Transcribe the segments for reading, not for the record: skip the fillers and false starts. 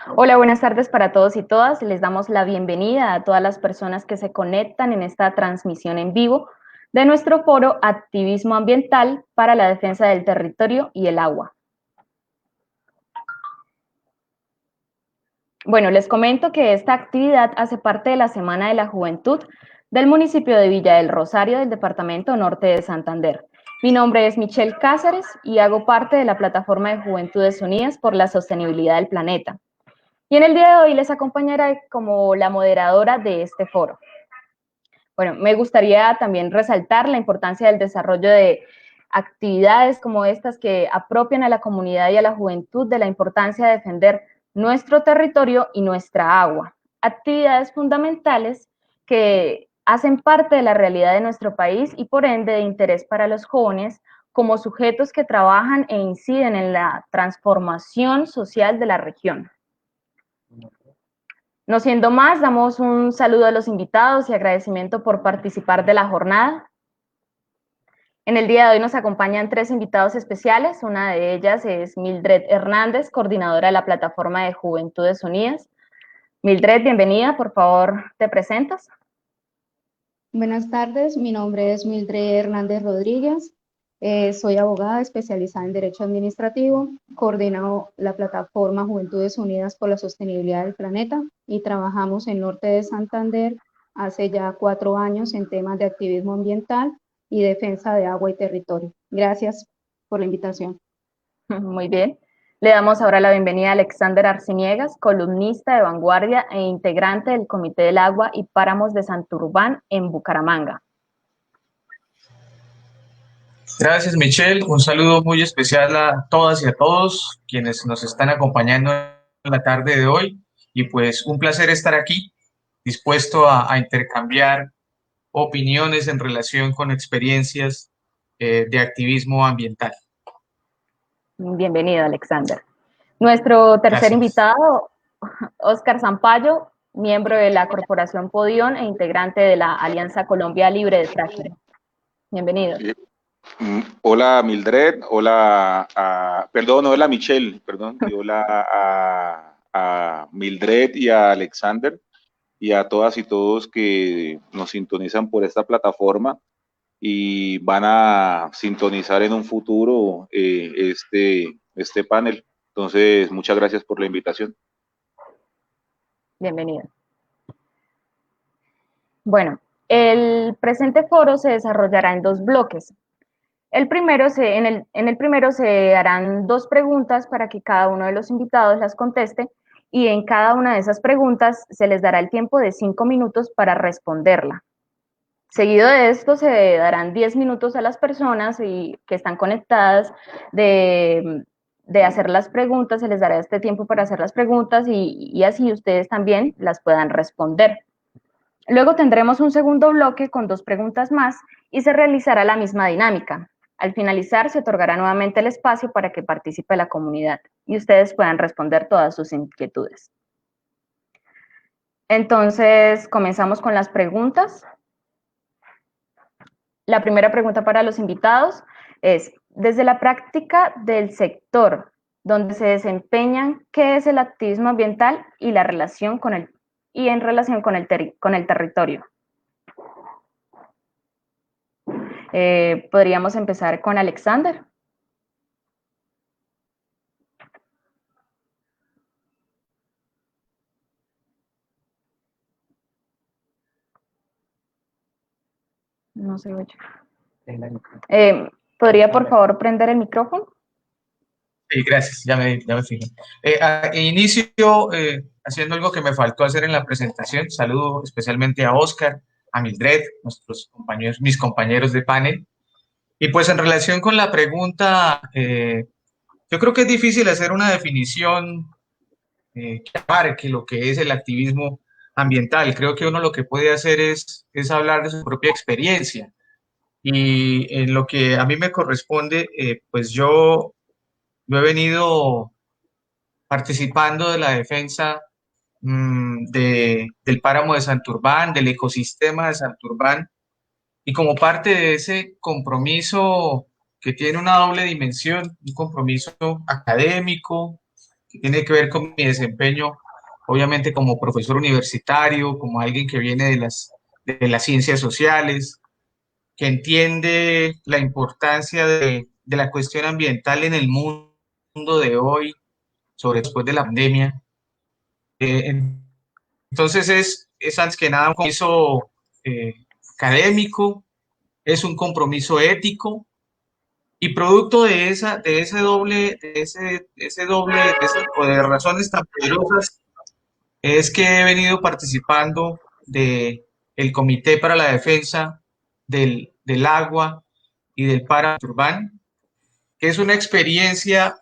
Hola, buenas tardes para todos y todas. Les damos la bienvenida a todas las personas que se conectan en esta transmisión en vivo de nuestro foro Activismo Ambiental para la Defensa del Territorio y el Agua. Bueno, les comento que esta actividad hace parte de la Semana de la Juventud del municipio de Villa del Rosario del departamento norte de Santander. Mi nombre es Michelle Cáceres y hago parte de la plataforma de Juventudes Unidas por la Sostenibilidad del Planeta. Y en el día de hoy les acompañaré como la moderadora de este foro. Bueno, me gustaría también resaltar la importancia del desarrollo de actividades como estas que apropian a la comunidad y a la juventud de la importancia de defender nuestro territorio y nuestra agua. Actividades fundamentales que hacen parte de la realidad de nuestro país y por ende de interés para los jóvenes como sujetos que trabajan e inciden en la transformación social de la región. No siendo más, damos un saludo a los invitados y agradecimiento por participar de la jornada. En el día de hoy nos acompañan tres invitados especiales. Una de ellas es Mildred Hernández, coordinadora de la plataforma de Juventudes Unidas. Mildred, bienvenida, por favor, ¿te presentas? Buenas tardes, mi nombre es Mildred Hernández Rodríguez, soy abogada especializada en Derecho Administrativo, coordino la plataforma Juventudes Unidas por la Sostenibilidad del Planeta y trabajamos en Norte de Santander hace ya 4 años en temas de activismo ambiental y defensa de agua y territorio. Gracias por la invitación. Muy bien. Le damos ahora la bienvenida a Alexander Arciniegas, columnista de Vanguardia e integrante del Comité del Agua y Páramos de Santurbán en Bucaramanga. Gracias, Michelle. Un saludo muy especial a todas y a todos quienes nos están acompañando en la tarde de hoy. Y pues un placer estar aquí, dispuesto a intercambiar opiniones en relación con experiencias de activismo ambiental. Bienvenido, Alexander. Nuestro tercer Gracias. invitado, Óscar Zampayo, miembro de la Corporación Podión e integrante de la Alianza Colombia Libre de Fracking. Bienvenido. Hola Mildred, hola perdón, hola Michelle, perdón, y hola a Mildred y a Alexander y a todas y todos que nos sintonizan por esta plataforma y van a sintonizar en un futuro este panel. Entonces, muchas gracias por la invitación. Bienvenido. Bueno, el presente foro se desarrollará en dos bloques. En el primero se harán dos preguntas para que cada uno de los invitados las conteste y en cada una de esas preguntas se les dará el tiempo de 5 minutos para responderla. Seguido de esto se darán 10 minutos a las personas que están conectadas de hacer las preguntas, se les dará este tiempo para hacer las preguntas y así ustedes también las puedan responder. Luego tendremos un segundo bloque con dos preguntas más y se realizará la misma dinámica. Al finalizar se otorgará nuevamente el espacio para que participe la comunidad y ustedes puedan responder todas sus inquietudes. Entonces, comenzamos con las preguntas. La primera pregunta para los invitados es, desde la práctica del sector donde se desempeñan, ¿qué es el activismo ambiental y la relación en relación con el territorio? Podríamos empezar con Alexander. No se oye. ¿Podría por favor prender el micrófono? Sí, gracias, ya me fijé. Inicio haciendo algo que me faltó hacer en la presentación. Saludo especialmente a Oscar, a Mildred, mis compañeros de panel. Y pues en relación con la pregunta, yo creo que es difícil hacer una definición que abarque lo que es el activismo ambiental. Creo que uno lo que puede hacer es hablar de su propia experiencia. Y en lo que a mí me corresponde, pues yo he venido participando de la defensa del páramo de Santurbán, del ecosistema de Santurbán, y como parte de ese compromiso que tiene una doble dimensión, un compromiso académico, que tiene que ver con mi desempeño, obviamente como profesor universitario, como alguien que viene de las ciencias sociales, que entiende la importancia de la cuestión ambiental en el mundo de hoy, sobre después de la pandemia. Eh, entonces es antes que nada un compromiso académico, es un compromiso ético y producto de ese doble, de esas de razones tan poderosas, es que he venido participando de el Comité para la Defensa del Agua y del Páramo Urbano, que es una experiencia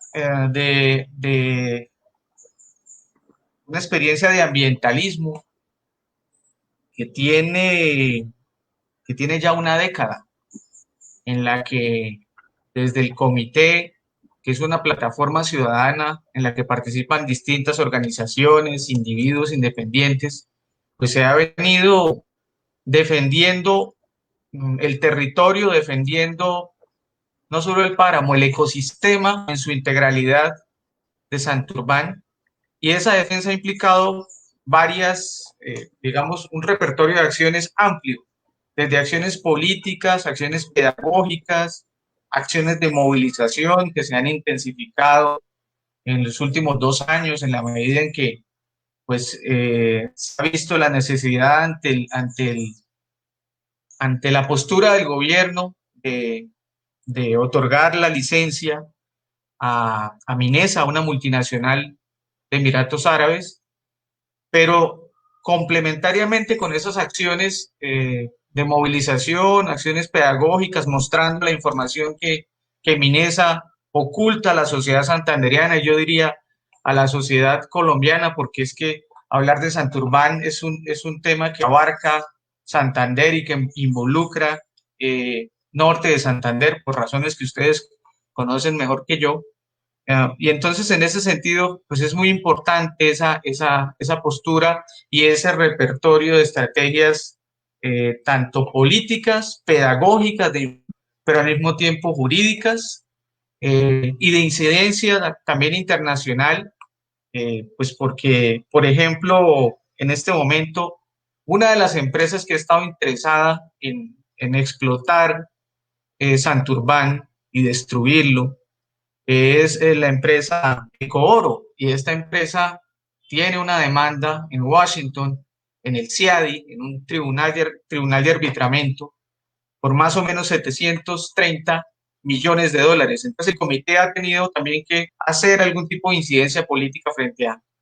una experiencia de ambientalismo que que tiene ya una década, en la que desde el comité, que es una plataforma ciudadana en la que participan distintas organizaciones, individuos independientes, pues se ha venido defendiendo el territorio, defendiendo no solo el páramo, el ecosistema en su integralidad de Santurbán. Y esa defensa ha implicado varias, digamos, un repertorio de acciones amplio, desde acciones políticas, acciones pedagógicas, acciones de movilización que se han intensificado en los últimos 2 años en la medida en que pues, se ha visto la necesidad ante la postura del gobierno de otorgar la licencia a Minesa, una multinacional de Emiratos Árabes, pero complementariamente con esas acciones de movilización, acciones pedagógicas, mostrando la información que Minesa oculta a la sociedad santandereana, y yo diría a la sociedad colombiana, porque es que hablar de Santurbán es un tema que abarca Santander y que involucra norte de Santander, por razones que ustedes conocen mejor que yo. Y entonces, en ese sentido, pues es muy importante esa postura y ese repertorio de estrategias, tanto políticas, pedagógicas, pero al mismo tiempo jurídicas, y de incidencia también internacional, pues porque, por ejemplo, en este momento, una de las empresas que ha estado interesada en explotar Santurbán y destruirlo, es la empresa Ecooro, y esta empresa tiene una demanda en Washington, en el CIADI, en un tribunal de arbitramiento, por más o menos 730 millones de dólares. Entonces el comité ha tenido también que hacer algún tipo de incidencia política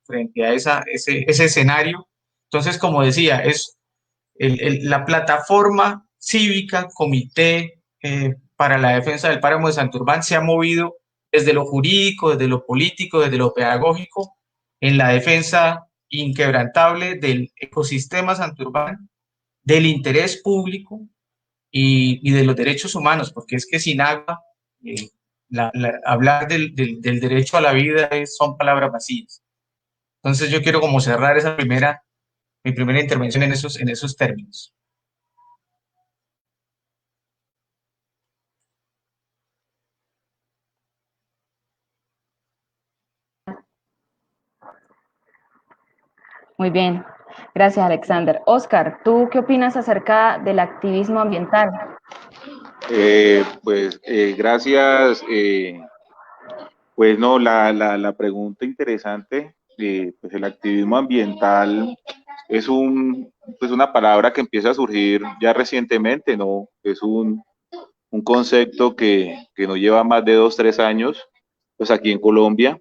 frente a ese escenario. Entonces, como decía, es la plataforma cívica, comité para la defensa del páramo de Santurbán, se ha movido desde lo jurídico, desde lo político, desde lo pedagógico, en la defensa inquebrantable del ecosistema Santurbán, del interés público y de los derechos humanos, porque es que sin agua, eh, hablar del derecho a la vida son palabras vacías. Entonces yo quiero como cerrar mi primera intervención en esos términos. Muy bien, gracias Alexander. Oscar, ¿tú qué opinas acerca del activismo ambiental? Gracias. Pues no, la pregunta interesante, pues el activismo ambiental es pues una palabra que empieza a surgir ya recientemente, ¿no? Es un concepto que nos lleva más de 2, 3 años, pues aquí en Colombia.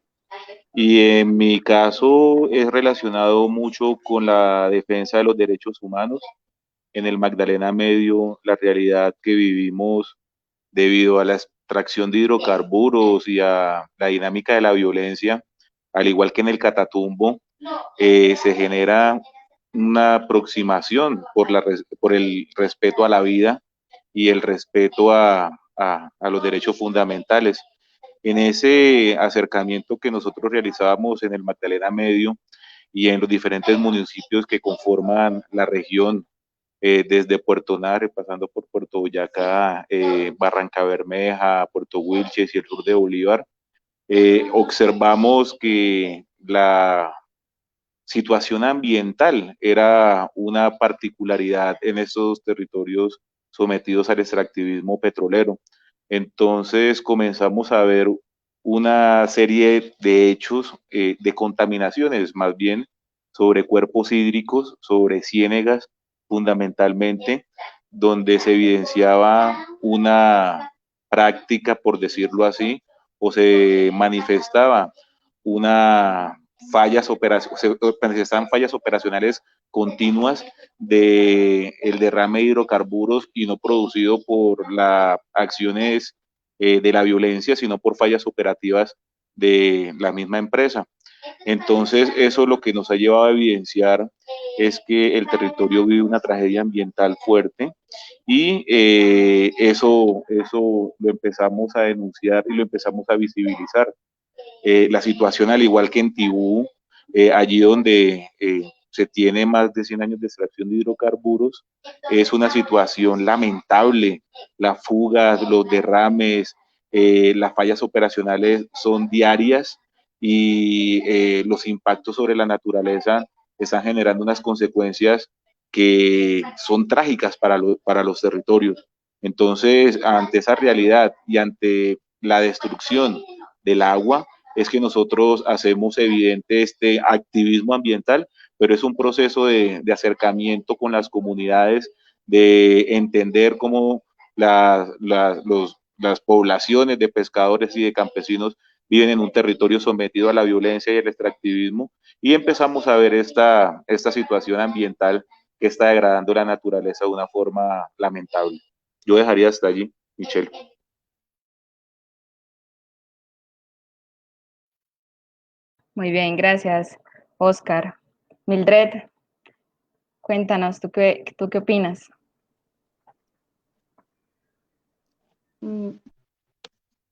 Y en mi caso es relacionado mucho con la defensa de los derechos humanos. En el Magdalena Medio, la realidad que vivimos debido a la extracción de hidrocarburos y a la dinámica de la violencia, al igual que en el Catatumbo, se genera una aproximación por el respeto a la vida y el respeto a los derechos fundamentales. En ese acercamiento que nosotros realizábamos en el Magdalena Medio y en los diferentes municipios que conforman la región, desde Puerto Nare, pasando por Puerto Boyacá, Barranca Bermeja, Puerto Wilches y el sur de Bolívar, observamos que la situación ambiental era una particularidad en esos territorios sometidos al extractivismo petrolero. Entonces comenzamos a ver una serie de hechos, de contaminaciones más bien, sobre cuerpos hídricos, sobre ciénegas fundamentalmente, donde se evidenciaba una práctica, por decirlo así, o se manifestaba una se manifestaban fallas operacionales continuas de el derrame de hidrocarburos y no producido por las acciones de la violencia, sino por fallas operativas de la misma empresa. Entonces, eso lo que nos ha llevado a evidenciar es que el territorio vive una tragedia ambiental fuerte y eso lo empezamos a denunciar y lo empezamos a visibilizar. La situación, al igual que en Tibú, allí donde se tiene más de 100 años de extracción de hidrocarburos, es una situación lamentable. Las fugas, los derrames, las fallas operacionales son diarias y los impactos sobre la naturaleza están generando unas consecuencias que son trágicas para los territorios. Entonces, ante esa realidad y ante la destrucción del agua, es que nosotros hacemos evidente este activismo ambiental, pero es un proceso de acercamiento con las comunidades, de entender cómo las poblaciones de pescadores y de campesinos viven en un territorio sometido a la violencia y el extractivismo, y empezamos a ver esta situación ambiental que está degradando la naturaleza de una forma lamentable. Yo dejaría hasta allí, Michelle. Muy bien, gracias, Oscar. Mildred, cuéntanos, ¿tú qué opinas?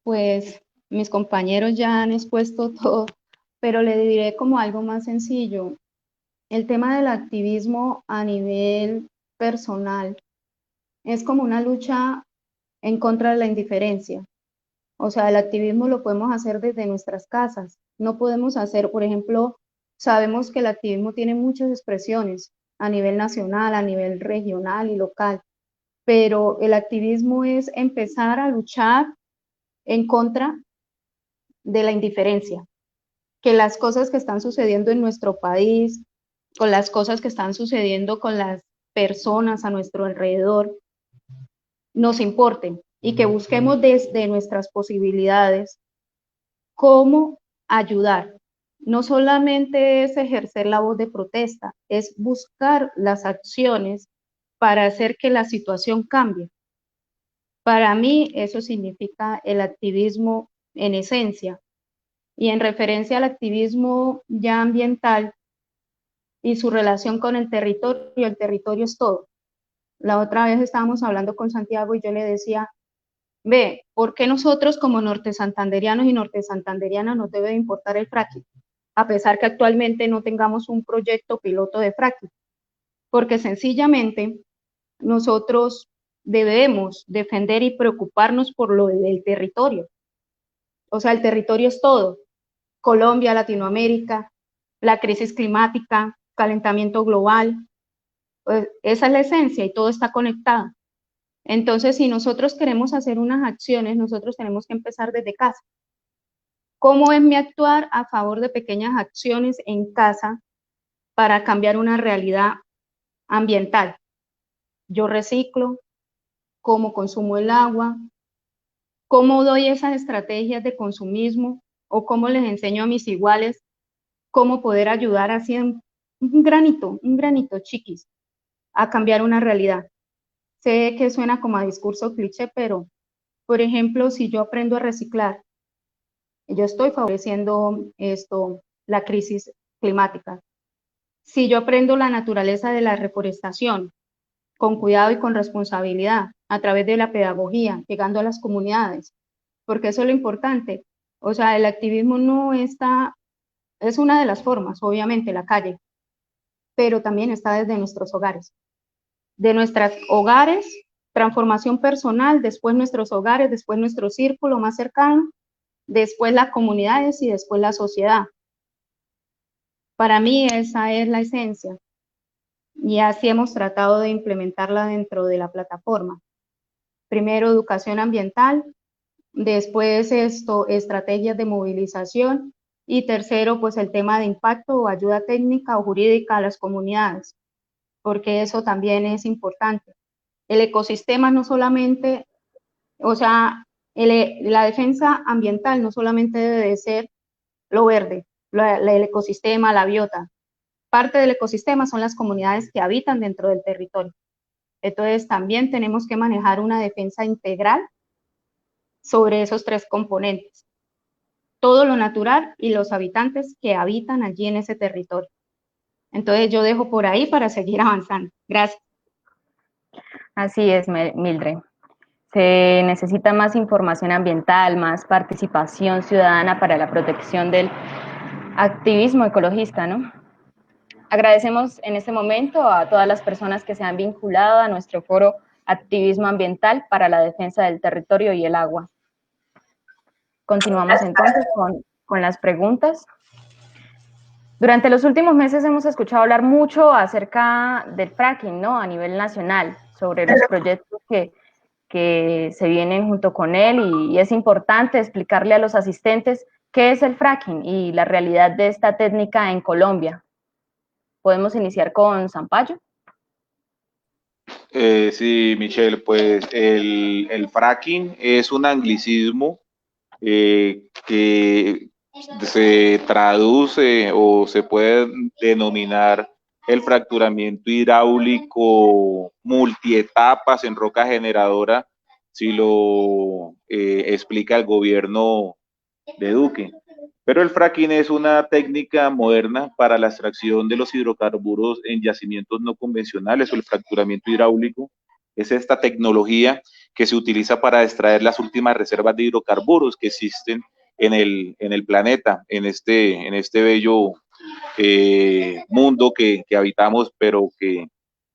Pues mis compañeros ya han expuesto todo, pero le diré como algo más sencillo. El tema del activismo a nivel personal es como una lucha en contra de la indiferencia. O sea, el activismo lo podemos hacer desde nuestras casas. No podemos hacer, por ejemplo, sabemos que el activismo tiene muchas expresiones a nivel nacional, a nivel regional y local, pero el activismo es empezar a luchar en contra de la indiferencia, que las cosas que están sucediendo en nuestro país, con las cosas que están sucediendo con las personas a nuestro alrededor, nos importen y que busquemos desde nuestras posibilidades cómo ayudar. No solamente es ejercer la voz de protesta, es buscar las acciones para hacer que la situación cambie. Para mí eso significa el activismo en esencia. Y en referencia al activismo ya ambiental y su relación con el territorio es todo. La otra vez estábamos hablando con Santiago y yo le decía, ve, ¿por qué nosotros como norte santanderianos y norte santanderianas nos debe importar el fracking? A pesar que actualmente no tengamos un proyecto piloto de fracking. Porque sencillamente nosotros debemos defender y preocuparnos por lo del territorio. O sea, el territorio es todo. Colombia, Latinoamérica, la crisis climática, calentamiento global, pues esa es la esencia y todo está conectado. Entonces, si nosotros queremos hacer unas acciones, nosotros tenemos que empezar desde casa. ¿Cómo es mi actuar a favor de pequeñas acciones en casa para cambiar una realidad ambiental? Yo reciclo, cómo consumo el agua, cómo doy esas estrategias de consumismo o cómo les enseño a mis iguales cómo poder ayudar así en un granito chiquis, a cambiar una realidad. Sé que suena como a discurso cliché, pero, por ejemplo, si yo aprendo a reciclar, yo estoy favoreciendo la crisis climática. Si yo aprendo la naturaleza de la reforestación, con cuidado y con responsabilidad, a través de la pedagogía, llegando a las comunidades, porque eso es lo importante. O sea, el activismo no está, es una de las formas, obviamente, la calle, pero también está desde nuestros hogares. De nuestros hogares, transformación personal, después nuestros hogares, después nuestro círculo más cercano después las comunidades y después la sociedad. Para mí esa es la esencia y así hemos tratado de implementarla dentro de la plataforma. Primero, educación ambiental, después estrategias de movilización y tercero, pues el tema de impacto o ayuda técnica o jurídica a las comunidades, porque eso también es importante. El ecosistema no solamente, o sea, la defensa ambiental no solamente debe de ser lo verde, el ecosistema, la biota. Parte del ecosistema son las comunidades que habitan dentro del territorio. Entonces, también tenemos que manejar una defensa integral sobre esos tres componentes. Todo lo natural y los habitantes que habitan allí en ese territorio. Entonces, yo dejo por ahí para seguir avanzando. Gracias. Así es, Mildred. Se necesita más información ambiental, más participación ciudadana para la protección del activismo ecologista, ¿no? Agradecemos en este momento a todas las personas que se han vinculado a nuestro foro Activismo Ambiental para la Defensa del Territorio y el Agua. Continuamos entonces con las preguntas. Durante los últimos meses hemos escuchado hablar mucho acerca del fracking, ¿no? A nivel nacional, sobre los proyectos que se vienen junto con él y es importante explicarle a los asistentes qué es el fracking y la realidad de esta técnica en Colombia. ¿Podemos iniciar con Sampaio? Sí, Michelle, pues el fracking es un anglicismo que se traduce o se puede denominar el fracturamiento hidráulico multietapas en roca generadora, si lo explica el gobierno de Duque. Pero el fracking es una técnica moderna para la extracción de los hidrocarburos en yacimientos no convencionales o el fracturamiento hidráulico. Es esta tecnología que se utiliza para extraer las últimas reservas de hidrocarburos que existen en el planeta, en este bello mundo que habitamos, pero que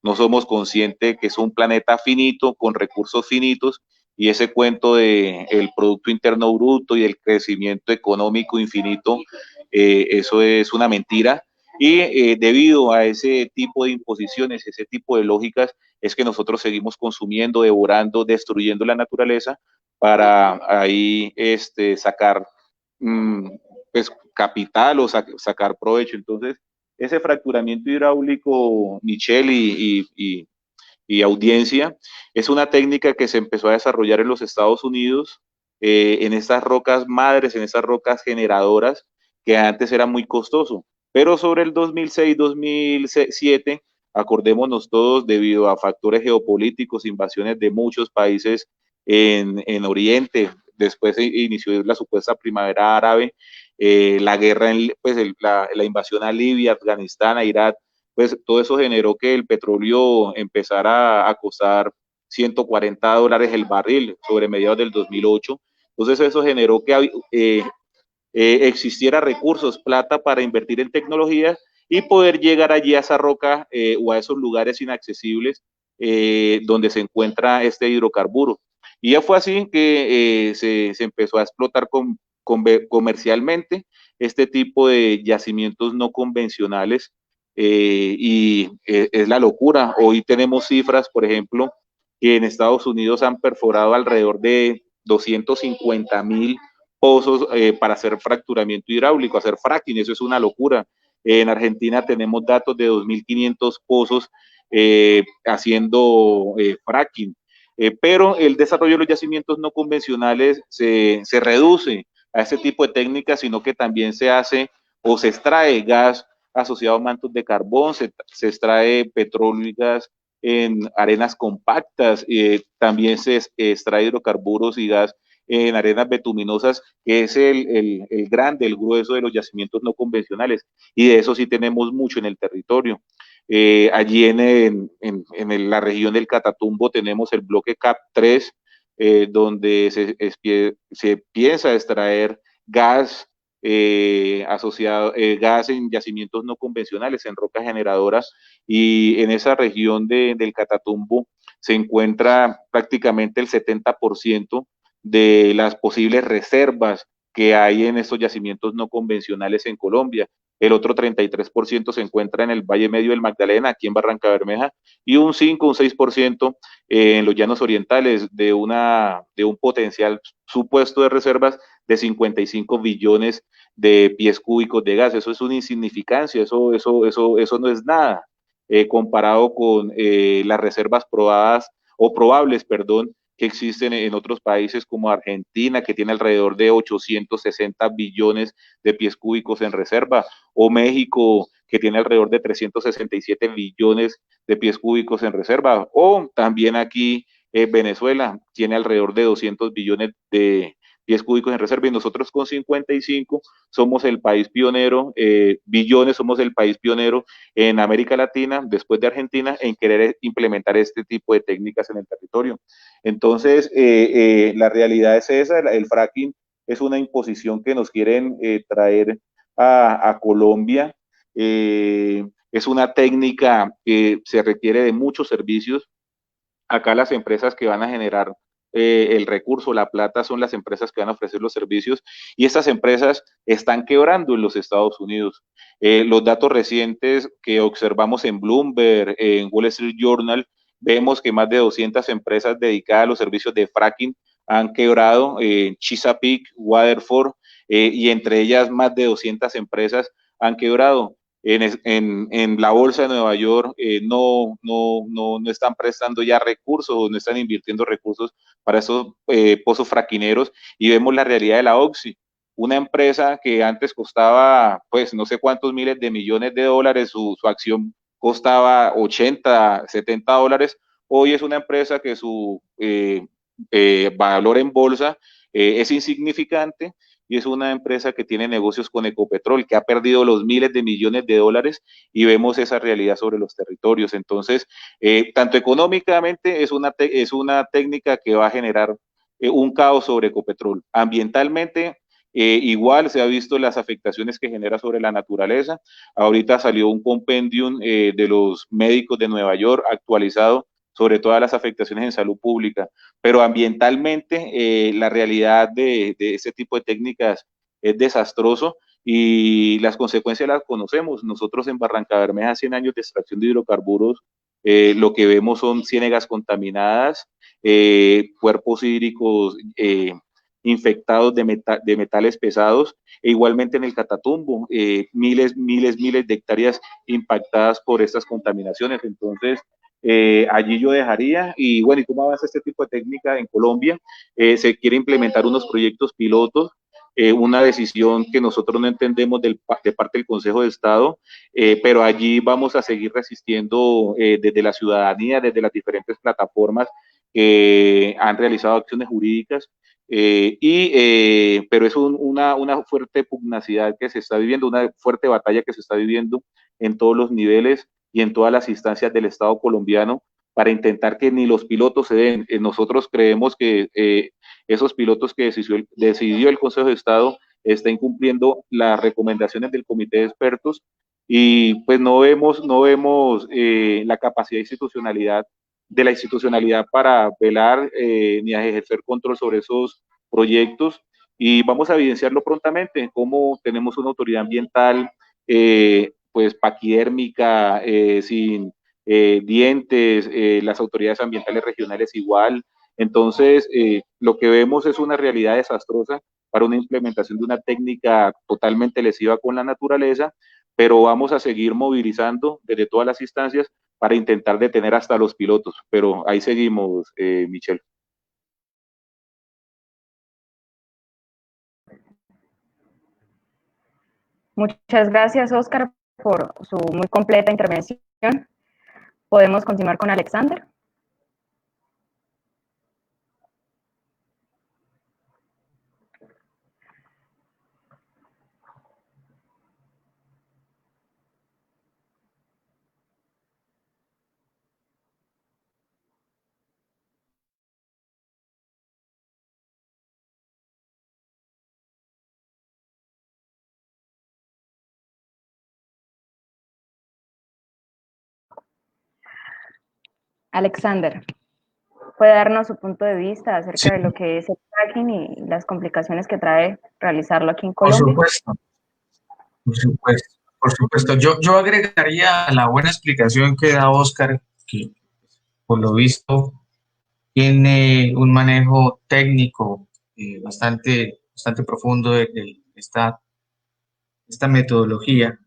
no somos conscientes que es un planeta finito, con recursos finitos, y ese cuento de el Producto Interno Bruto y el crecimiento económico infinito, eso es una mentira. Y debido a ese tipo de imposiciones, ese tipo de lógicas, es que nosotros seguimos consumiendo, devorando, destruyendo la naturaleza para ahí sacar pues, capital o sacar provecho. Entonces, ese fracturamiento hidráulico, Michelle y audiencia, es una técnica que se empezó a desarrollar en los Estados Unidos, en estas rocas madres, en estas rocas generadoras, que antes era muy costoso. Pero sobre el 2006-2007, acordémonos todos, debido a factores geopolíticos, invasiones de muchos países en Oriente, después se inició la supuesta primavera árabe, la guerra, pues la invasión a Libia, Afganistán, a Irak, pues todo eso generó que el petróleo empezara a costar $140 el barril sobre mediados del 2008. Entonces eso generó que existiera recursos, plata para invertir en tecnología y poder llegar allí a esa roca o a esos lugares inaccesibles donde se encuentra este hidrocarburo. Y ya fue así que se empezó a explotar comercialmente este tipo de yacimientos no convencionales es la locura. Hoy tenemos cifras, por ejemplo, que en Estados Unidos han perforado alrededor de 250,000 pozos para hacer fracturamiento hidráulico, hacer fracking, eso es una locura. En Argentina tenemos datos de 2.500 pozos haciendo fracking. Pero el desarrollo de los yacimientos no convencionales se reduce a ese tipo de técnicas, sino que también se hace o se extrae gas asociado a mantos de carbón, se extrae petróleo y gas en arenas compactas, también se extrae hidrocarburos y gas en arenas betuminosas, que es el grande, el grueso de los yacimientos no convencionales, y de eso sí tenemos mucho en el territorio. Allí en la región del Catatumbo tenemos el bloque CAP 3, donde se piensa extraer gas asociado, gas en yacimientos no convencionales, en rocas generadoras, y en esa región del Catatumbo se encuentra prácticamente el 70% de las posibles reservas que hay en estos yacimientos no convencionales en Colombia. El otro 33% se encuentra en el Valle Medio del Magdalena, aquí en Barranca Bermeja, y un 5, un 6% en los llanos orientales de un potencial supuesto de reservas de 55 billones de pies cúbicos de gas. Eso es una insignificancia, eso no es nada comparado con las reservas probadas o probables, perdón, que existen en otros países como Argentina, que tiene alrededor de 860 billones de pies cúbicos en reserva, o México, que tiene alrededor de 367 billones de pies cúbicos en reserva, o también aquí Venezuela tiene alrededor de 200 billones de pies cúbicos en reserva, y nosotros con 55 somos el país pionero, billones, somos el país pionero en América Latina, después de Argentina, en querer implementar este tipo de técnicas en el territorio. Entonces, la realidad es esa, el fracking es una imposición que nos quieren traer a Colombia. Es una técnica que se requiere de muchos servicios. Acá las empresas que van a generar el recurso, la plata, son las empresas que van a ofrecer los servicios, y estas empresas están quebrando en los Estados Unidos. Los datos recientes que observamos en Bloomberg, en Wall Street Journal, vemos que más de 200 empresas dedicadas a los servicios de fracking han quebrado, Chesapeake, Waterford, y entre ellas más de 200 empresas han quebrado. En la bolsa de Nueva York no están prestando ya recursos, no están invirtiendo recursos para esos pozos fraquineros, y vemos la realidad de la Oxy, una empresa que antes costaba pues no sé cuántos miles de millones de dólares, su acción costaba 80, 70 dólares, hoy es una empresa que su valor en bolsa es insignificante, y es una empresa que tiene negocios con Ecopetrol, que ha perdido los miles de millones de dólares, y vemos esa realidad sobre los territorios. Entonces, tanto económicamente es una técnica que va a generar un caos sobre Ecopetrol. Ambientalmente, igual se ha visto las afectaciones que genera sobre la naturaleza. Ahorita salió un compendium de los médicos de Nueva York actualizado sobre todas las afectaciones en salud pública, pero ambientalmente la realidad de este tipo de técnicas es desastroso, y las consecuencias las conocemos. Nosotros en Barranca Bermeja, 100 años de extracción de hidrocarburos, lo que vemos son ciénegas contaminadas, cuerpos hídricos infectados de metales pesados, e igualmente en el Catatumbo, miles de hectáreas impactadas por estas contaminaciones. Entonces, allí yo dejaría. Y bueno, ¿y cómo avanza este tipo de técnica en Colombia? Se quiere implementar unos proyectos pilotos, una decisión que nosotros no entendemos de parte del Consejo de Estado, pero allí vamos a seguir resistiendo desde la ciudadanía, desde las diferentes plataformas que han realizado acciones jurídicas, pero es una fuerte pugnacidad que se está viviendo, una fuerte batalla que se está viviendo en todos los niveles y en todas las instancias del Estado colombiano, para intentar que ni los pilotos se den. Nosotros creemos que esos pilotos que decidió el Consejo de Estado están incumpliendo las recomendaciones del Comité de Expertos, y pues no vemos la capacidad de la institucionalidad para velar ni a ejercer control sobre esos proyectos, y vamos a evidenciarlo prontamente, cómo tenemos una autoridad ambiental pues paquidérmica, sin dientes, las autoridades ambientales regionales igual. Entonces, lo que vemos es una realidad desastrosa para una implementación de una técnica totalmente lesiva con la naturaleza, pero vamos a seguir movilizando desde todas las instancias para intentar detener hasta los pilotos. Pero ahí seguimos, Michelle. Muchas gracias, Oscar, por su muy completa intervención. Podemos continuar con Alexander. Alexander. ¿Puede darnos su punto de vista Sí, acerca de lo que es el fracking y las complicaciones que trae realizarlo aquí en por Colombia? supuesto, por supuesto, por supuesto. Yo agregaría a la buena explicación que da Oscar, que por lo visto tiene un manejo técnico bastante profundo de esta metodología.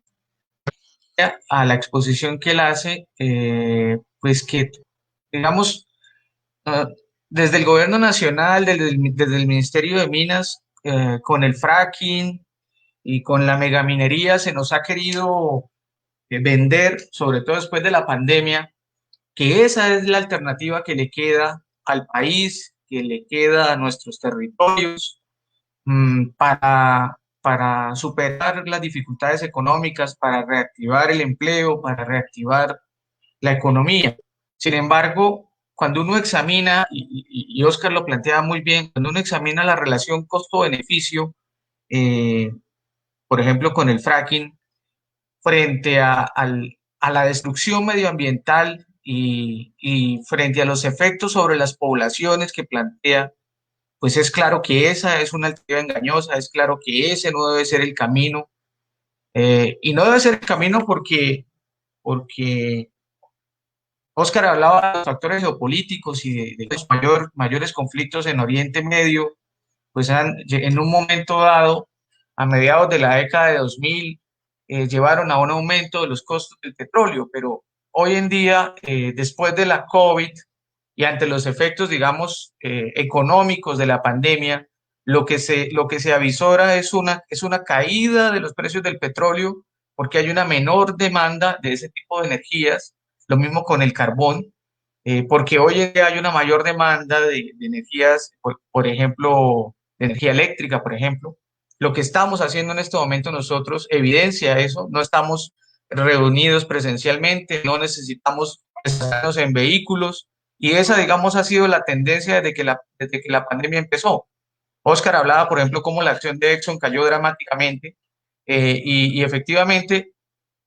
A la exposición que él hace, pues que, digamos, ah, desde el gobierno nacional, desde el Ministerio de Minas, con el fracking y con la megaminería, se nos ha querido vender, sobre todo después de la pandemia, que esa es la alternativa que le queda al país, que le queda a nuestros territorios, para superar las dificultades económicas, para reactivar el empleo, para reactivar la economía. Sin embargo, cuando uno examina, y Oscar lo planteaba muy bien, cuando uno examina la relación costo-beneficio, eh, por ejemplo, con el fracking, frente a la destrucción medioambiental y frente a los efectos sobre las poblaciones que plantea, pues es claro que esa es una alternativa engañosa, es claro que ese no debe ser el camino, y no debe ser el camino porque Oscar hablaba de los factores geopolíticos y de los mayores conflictos en Oriente Medio, pues en un momento dado, a mediados de la década de 2000, llevaron a un aumento de los costos del petróleo, pero hoy en día, después de la COVID y ante los efectos, digamos, económicos de la pandemia, lo que se avisora es una caída de los precios del petróleo porque hay una menor demanda de ese tipo de energías, lo mismo con el carbón, porque hoy en día hay una mayor demanda de energías, por ejemplo, de energía eléctrica, por ejemplo. Lo que estamos haciendo en este momento nosotros evidencia eso, no estamos reunidos presencialmente, no necesitamos estar en vehículos, y esa, digamos, ha sido la tendencia desde que la pandemia empezó. Oscar hablaba, por ejemplo, cómo la acción de Exxon cayó dramáticamente, y efectivamente,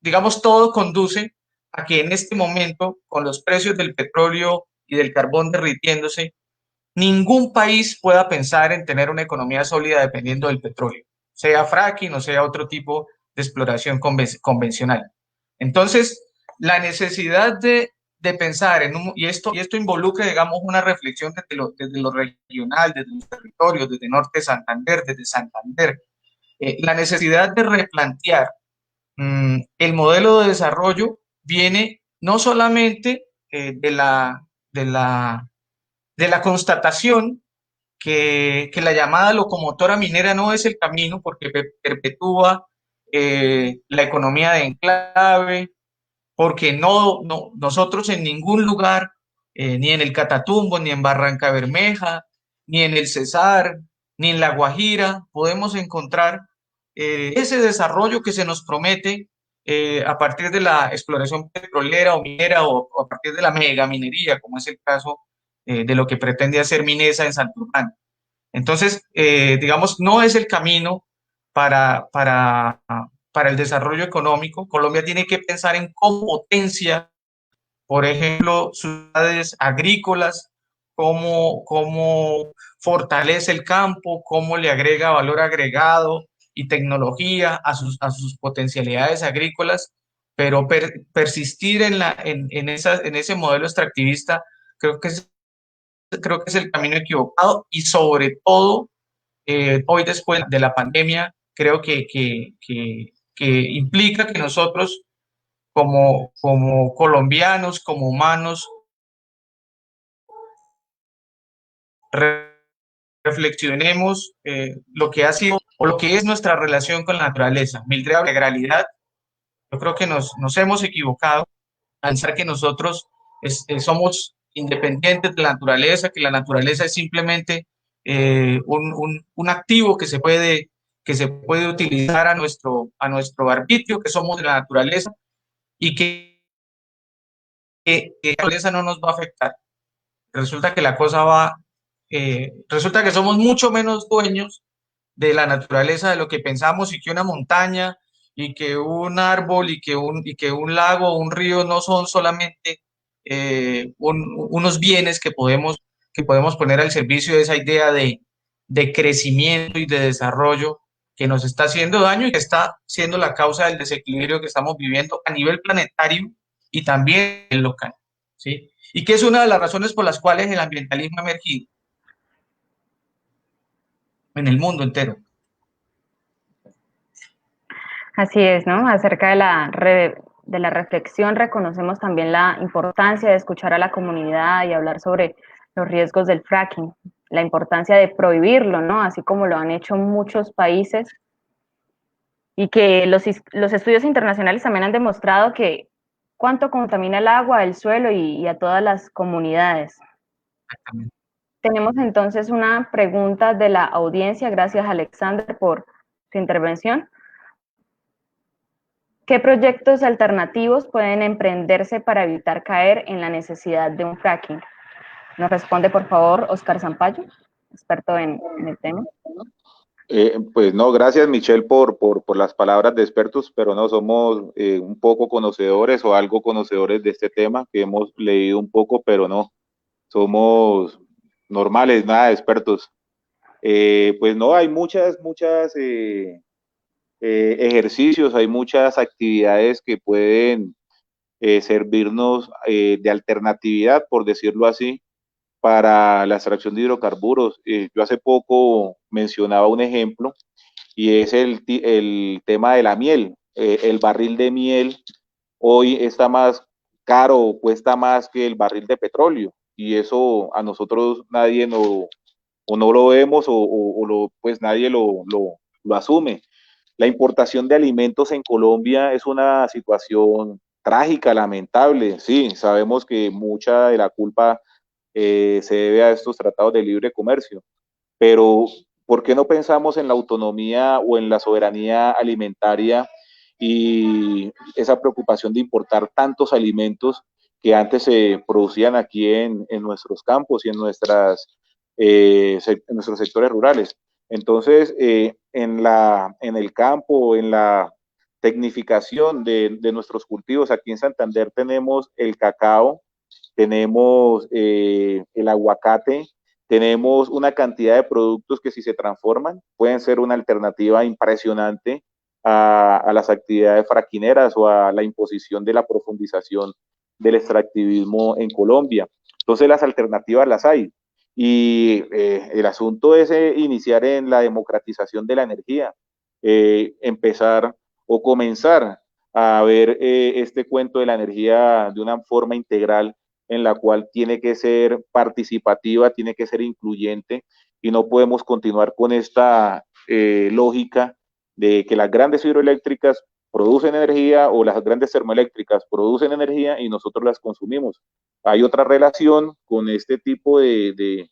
digamos, todo conduce a que en este momento, con los precios del petróleo y del carbón derritiéndose, ningún país pueda pensar en tener una economía sólida dependiendo del petróleo, sea fracking o sea otro tipo de exploración convencional. Entonces, la necesidad de pensar y esto involucra, digamos, una reflexión desde lo regional, desde los territorios, desde Norte de Santander, desde Santander, la necesidad de replantear el modelo de desarrollo viene no solamente de la constatación que la llamada locomotora minera no es el camino porque perpetúa la economía de enclave, porque nosotros en ningún lugar, ni en el Catatumbo, ni en Barranca Bermeja, ni en el Cesar, ni en La Guajira, podemos encontrar ese desarrollo que se nos promete a partir de la exploración petrolera o minera, o a partir de la megaminería, como es el caso de lo que pretende hacer Minesa en Santurbán. Entonces, digamos, no es el camino para el desarrollo económico. Colombia tiene que pensar en cómo potencia, por ejemplo, ciudades agrícolas, cómo fortalece el campo, cómo le agrega valor agregado y tecnología a sus potencialidades agrícolas, pero persistir en ese modelo extractivista creo que es el camino equivocado, y sobre todo hoy después de la pandemia creo que implica que nosotros como colombianos, como humanos, reflexionemos lo que ha sido o lo que es nuestra relación con la naturaleza. Mildred, la integralidad, yo creo que nos hemos equivocado al pensar que nosotros somos independientes de la naturaleza, que la naturaleza es simplemente un activo que se puede utilizar a nuestro arbitrio, que somos de la naturaleza, y que la naturaleza no nos va a afectar. Resulta que la cosa resulta que somos mucho menos dueños de la naturaleza de lo que pensamos, y que una montaña y que un árbol y que un lago o un río no son solamente unos bienes que podemos que podemos poner al servicio de esa idea de crecimiento y de desarrollo que nos está haciendo daño y que está siendo la causa del desequilibrio que estamos viviendo a nivel planetario y también local, ¿sí? Y que es una de las razones por las cuales el ambientalismo ha emergido en el mundo entero. Así es, ¿no? Acerca de la reflexión reconocemos también la importancia de escuchar a la comunidad y hablar sobre los riesgos del fracking, la importancia de prohibirlo, ¿no? Así como lo han hecho muchos países y que los estudios internacionales también han demostrado que cuánto contamina el agua, el suelo y a todas las comunidades. Tenemos entonces una pregunta de la audiencia. Gracias, Alexander, por su intervención. ¿Qué proyectos alternativos pueden emprenderse para evitar caer en la necesidad de un fracking? Nos responde, por favor, Óscar Zampayo, experto en el tema. Pues no, gracias Michelle por las palabras de expertos, pero no somos un poco conocedores o algo conocedores de este tema, que hemos leído un poco, pero no, somos normales, nada de expertos. Pues no, hay muchas ejercicios, hay muchas actividades que pueden servirnos de alternatividad, por decirlo así, para la extracción de hidrocarburos. Yo hace poco mencionaba un ejemplo y es el tema de la miel. El barril de miel hoy está más caro, cuesta más que el barril de petróleo y eso a nosotros nadie o no lo vemos pues nadie lo asume. La importación de alimentos en Colombia es una situación trágica, lamentable. Sí, sabemos que mucha de la culpa se debe a estos tratados de libre comercio, pero ¿por qué no pensamos en la autonomía o en la soberanía alimentaria y esa preocupación de importar tantos alimentos que antes se producían aquí en nuestros campos y en nuestros sectores rurales? Entonces, en el campo, en la tecnificación de nuestros cultivos, aquí en Santander tenemos el cacao, tenemos el aguacate, tenemos una cantidad de productos que si se transforman pueden ser una alternativa impresionante a las actividades fraquineras o a la imposición de la profundización del extractivismo en Colombia. Entonces las alternativas las hay. Y el asunto es iniciar en la democratización de la energía, empezar o comenzar a ver este cuento de la energía de una forma integral en la cual tiene que ser participativa, tiene que ser incluyente y no podemos continuar con esta lógica de que las grandes hidroeléctricas producen energía o las grandes termoeléctricas producen energía y nosotros las consumimos. Hay otra relación con este tipo de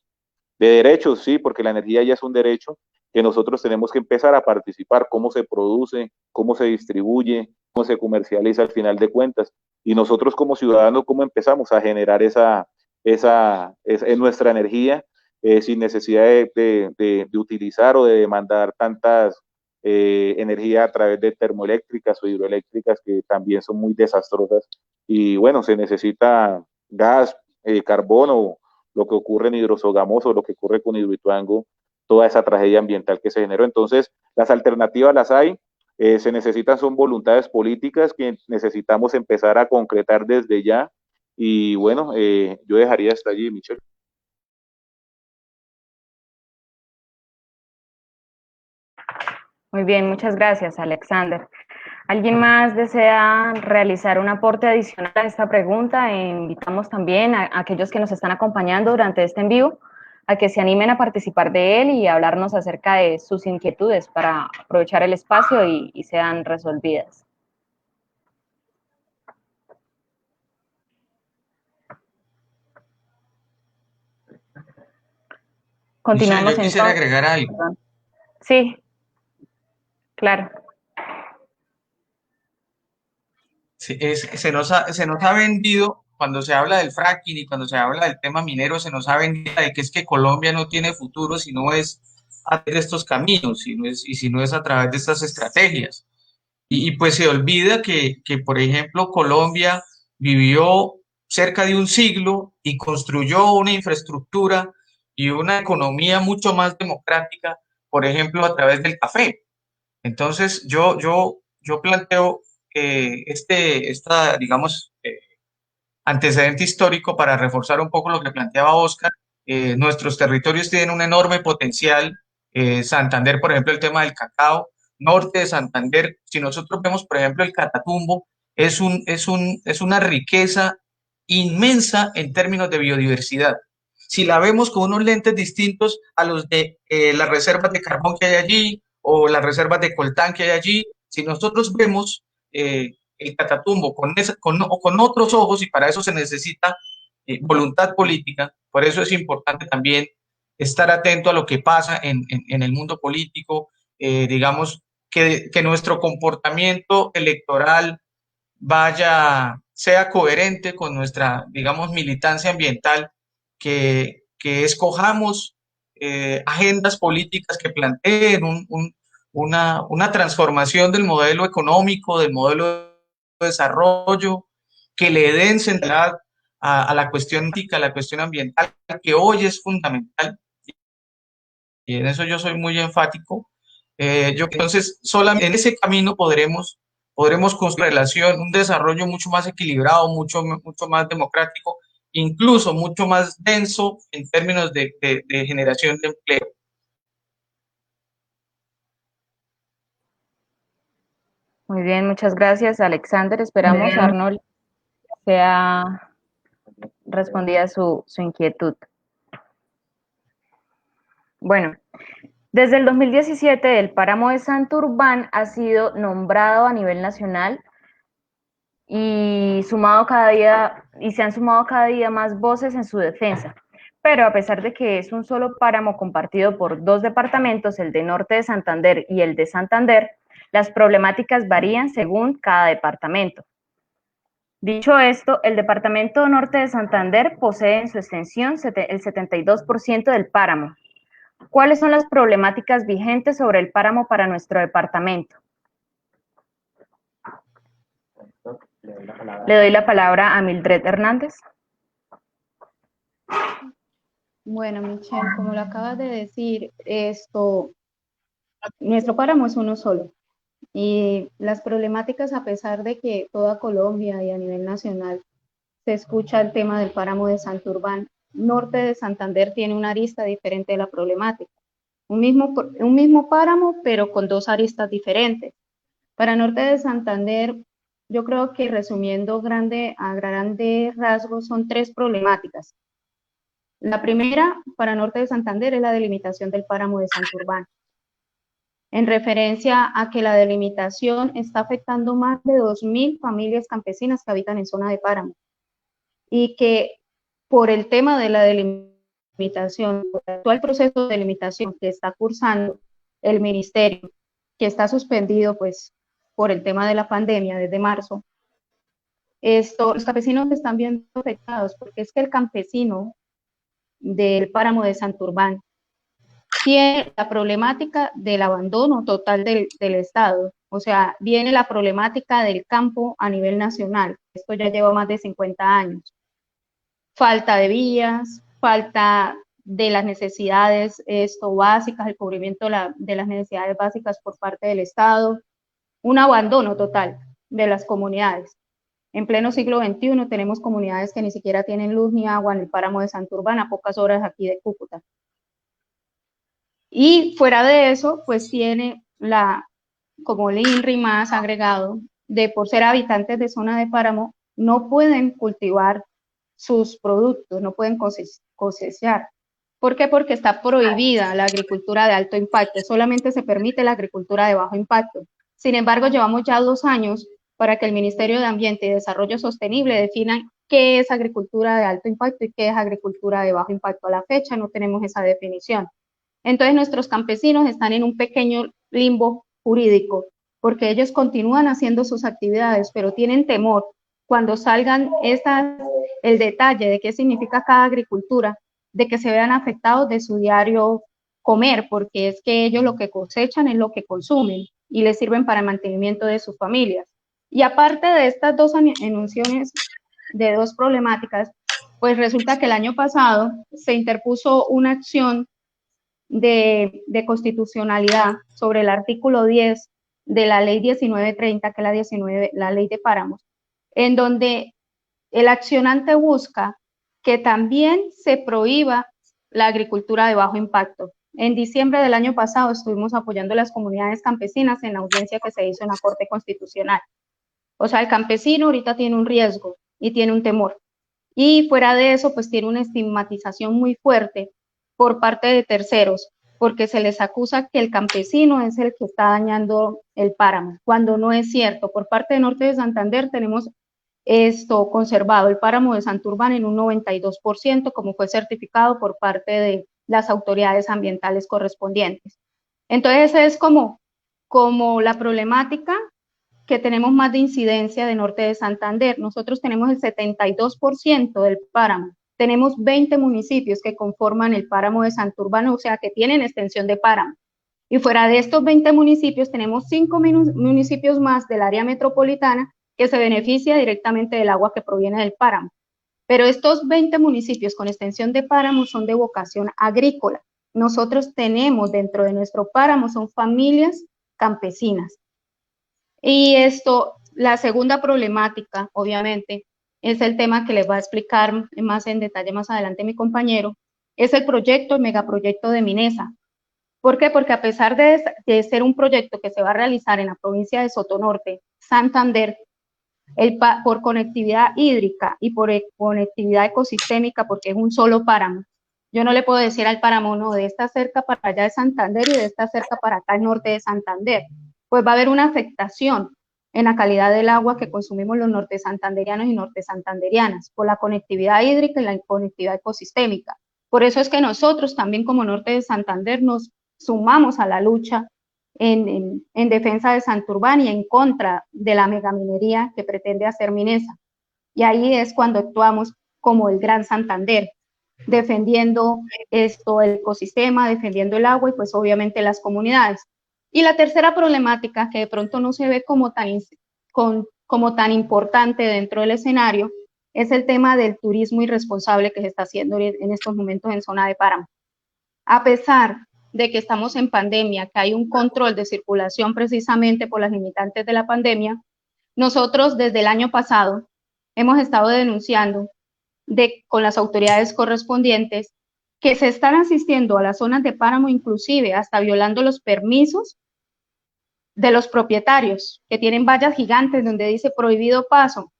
derechos, sí, porque la energía ya es un derecho que nosotros tenemos que empezar a participar, cómo se produce, cómo se distribuye, cómo se comercializa al final de cuentas. Y nosotros como ciudadanos, ¿cómo empezamos a generar nuestra energía sin necesidad de utilizar o de demandar tantas energía a través de termoeléctricas o hidroeléctricas que también son muy desastrosas? Y bueno, se necesita gas, carbón o lo que ocurre en Hidrosogamoso, lo que ocurre con Hidroituango, toda esa tragedia ambiental que se generó. Entonces, las alternativas las hay, se necesitan son voluntades políticas que necesitamos empezar a concretar desde ya. Y bueno, yo dejaría hasta allí, Michelle. Muy bien, muchas gracias, Alexander. ¿Alguien más desea realizar un aporte adicional a esta pregunta? Invitamos también a aquellos que nos están acompañando durante este en vivo a que se animen a participar de él y a hablarnos acerca de sus inquietudes para aprovechar el espacio y sean resolvidas. Continuamos yo quisiera agregar algo. Sí, claro. Sí, se nos ha vendido, cuando se habla del fracking y cuando se habla del tema minero, se nos ha vendido de que es que Colombia no tiene futuro si no es a través de estos caminos, si no es a través de estas estrategias. Y pues se olvida que, por ejemplo, Colombia vivió cerca de un siglo y construyó una infraestructura y una economía mucho más democrática, por ejemplo, a través del café. Entonces, yo planteo digamos, antecedente histórico para reforzar un poco lo que planteaba Oscar. Nuestros territorios tienen un enorme potencial. Santander, por ejemplo, el tema del cacao. Norte de Santander, si nosotros vemos, por ejemplo, el Catatumbo, es una riqueza inmensa en términos de biodiversidad. Si la vemos con unos lentes distintos a los de las reservas de carbón que hay allí o las reservas de coltán que hay allí, si nosotros vemos el Catatumbo con otros ojos, y para eso se necesita voluntad política. Por eso es importante también estar atento a lo que pasa en el mundo político, digamos, que nuestro comportamiento electoral sea coherente con nuestra, digamos, militancia ambiental, que escojamos agendas políticas que planteen una transformación del modelo económico, del modelo de desarrollo, que le den centralidad a la cuestión ética, a la cuestión ambiental, que hoy es fundamental, y en eso yo soy muy enfático. Entonces, solamente en ese camino podremos construir relación, un desarrollo mucho más equilibrado, mucho más democrático, incluso mucho más denso en términos de generación de empleo. Muy bien, muchas gracias, Alexander. Esperamos, Arnold, sea respondida su inquietud. Bueno, desde el 2017 el páramo de Santurbán ha sido nombrado a nivel nacional y se han sumado cada día más voces en su defensa. Pero a pesar de que es un solo páramo compartido por dos departamentos, el de Norte de Santander y el de Santander, las problemáticas varían según cada departamento. Dicho esto, el departamento Norte de Santander posee en su extensión el 72% del páramo. ¿Cuáles son las problemáticas vigentes sobre el páramo para nuestro departamento? Le doy la palabra a Mildred Hernández. Bueno, Michelle, como lo acabas de decir, nuestro páramo es uno solo. Y las problemáticas, a pesar de que toda Colombia y a nivel nacional se escucha el tema del páramo de Santurbán, Norte de Santander tiene una arista diferente de la problemática. Un mismo páramo, pero con dos aristas diferentes. Para Norte de Santander, yo creo que resumiendo a grandes rasgos, son tres problemáticas. La primera, para Norte de Santander, es la delimitación del páramo de Santurbán, en referencia a que la delimitación está afectando más de 2.000 familias campesinas que habitan en zona de páramo, y que por el tema de la delimitación, por el actual proceso de delimitación que está cursando el ministerio, que está suspendido pues por el tema de la pandemia desde marzo, los campesinos están viendo afectados, porque es que el campesino del páramo de Santurbán tiene la problemática del abandono total del Estado. O sea, viene la problemática del campo a nivel nacional. Esto ya lleva más de 50 años. Falta de vías, falta de las necesidades básicas, el cubrimiento de las necesidades básicas por parte del Estado, un abandono total de las comunidades. En pleno siglo XXI tenemos comunidades que ni siquiera tienen luz ni agua en el páramo de Santurbán, a pocas horas aquí de Cúcuta. Y fuera de eso, pues tiene como el INRI más agregado, por ser habitantes de zona de páramo, no pueden cultivar sus productos, no pueden cosechar. ¿Por qué? Porque está prohibida la agricultura de alto impacto, solamente se permite la agricultura de bajo impacto. Sin embargo, llevamos ya 2 años para que el Ministerio de Ambiente y Desarrollo Sostenible defina qué es agricultura de alto impacto y qué es agricultura de bajo impacto. A la fecha no tenemos esa definición. Entonces nuestros campesinos están en un pequeño limbo jurídico, porque ellos continúan haciendo sus actividades, pero tienen temor cuando salgan el detalle de qué significa cada agricultura, de que se vean afectados de su diario comer, porque es que ellos lo que cosechan es lo que consumen y les sirven para el mantenimiento de sus familias. Y aparte de estas dos enunciaciones de dos problemáticas, Pues resulta que el año pasado se interpuso una acción de constitucionalidad sobre el artículo 10 de la ley 1930, que es la ley de páramos, en donde el accionante busca que también se prohíba la agricultura de bajo impacto. En diciembre del año pasado estuvimos apoyando a las comunidades campesinas en la audiencia que se hizo en la Corte Constitucional. O sea, el campesino ahorita tiene un riesgo y tiene un temor. Y fuera de eso, pues tiene una estigmatización muy fuerte por parte de terceros, porque se les acusa que el campesino es el que está dañando el páramo, cuando no es cierto. Por parte de Norte de Santander tenemos esto conservado, el páramo de Santurbán en un 92%, como fue certificado por parte de las autoridades ambientales correspondientes. Entonces es como la problemática que tenemos más de incidencia de Norte de Santander. Nosotros tenemos el 72% del páramo. Tenemos 20 municipios que conforman el páramo de Santurbán, o sea, que tienen extensión de páramo. Y fuera de estos 20 municipios, tenemos 5 municipios más del área metropolitana que se beneficia directamente del agua que proviene del páramo. Pero estos 20 municipios con extensión de páramo son de vocación agrícola. Nosotros tenemos dentro de nuestro páramo, son familias campesinas. Y la segunda problemática, obviamente, es el tema que les va a explicar más en detalle más adelante mi compañero, es el megaproyecto de Minesa. ¿Por qué? Porque a pesar de ser un proyecto que se va a realizar en la provincia de Sotonorte, Santander, por conectividad hídrica y por conectividad ecosistémica, porque es un solo páramo, yo no le puedo decir al páramo, no, de esta cerca para allá de Santander y de esta cerca para acá al norte de Santander, pues va a haber una afectación en la calidad del agua que consumimos los norte santanderianos y norte santanderianas, por la conectividad hídrica y la conectividad ecosistémica. Por eso es que nosotros también como Norte de Santander nos sumamos a la lucha en defensa de Santurbán y en contra de la megaminería que pretende hacer Minesa. Y ahí es cuando actuamos como el Gran Santander, defendiendo el ecosistema, defendiendo el agua y pues obviamente las comunidades. Y la tercera problemática que de pronto no se ve como tan importante dentro del escenario es el tema del turismo irresponsable que se está haciendo en estos momentos en zona de páramo. A pesar de que estamos en pandemia, que hay un control de circulación precisamente por las limitantes de la pandemia, nosotros desde el año pasado hemos estado denunciando con las autoridades correspondientes que se están asistiendo a las zonas de páramo, inclusive hasta violando los permisos de los propietarios, que tienen vallas gigantes donde dice prohibido paso,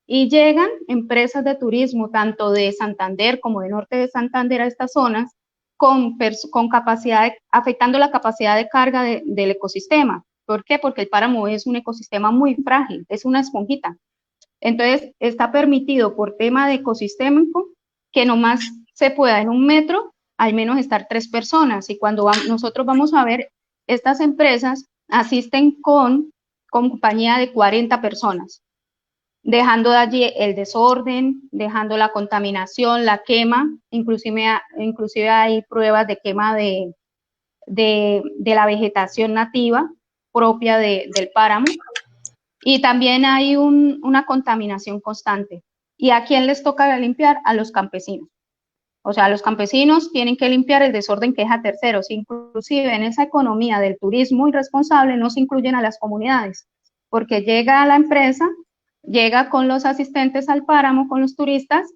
y llegan empresas de turismo, tanto de Santander como de Norte de Santander a estas zonas, con capacidad, afectando la capacidad de carga del ecosistema. ¿Por qué? Porque el páramo es un ecosistema muy frágil, es una esponjita. Entonces, está permitido por tema de ecosistémico que nomás se pueda en 1 metro al menos estar 3 personas. Y cuando nosotros vamos a ver, estas empresas asisten con compañía de 40 personas, dejando de allí el desorden, dejando la contaminación, la quema, inclusive hay pruebas de quema de la vegetación nativa propia del páramo, y también hay una contaminación constante. ¿Y a quién les toca limpiar? A los campesinos. O sea, los campesinos tienen que limpiar el desorden que deja terceros. Inclusive en esa economía del turismo irresponsable no se incluyen a las comunidades, porque llega la empresa, llega con los asistentes al páramo, con los turistas,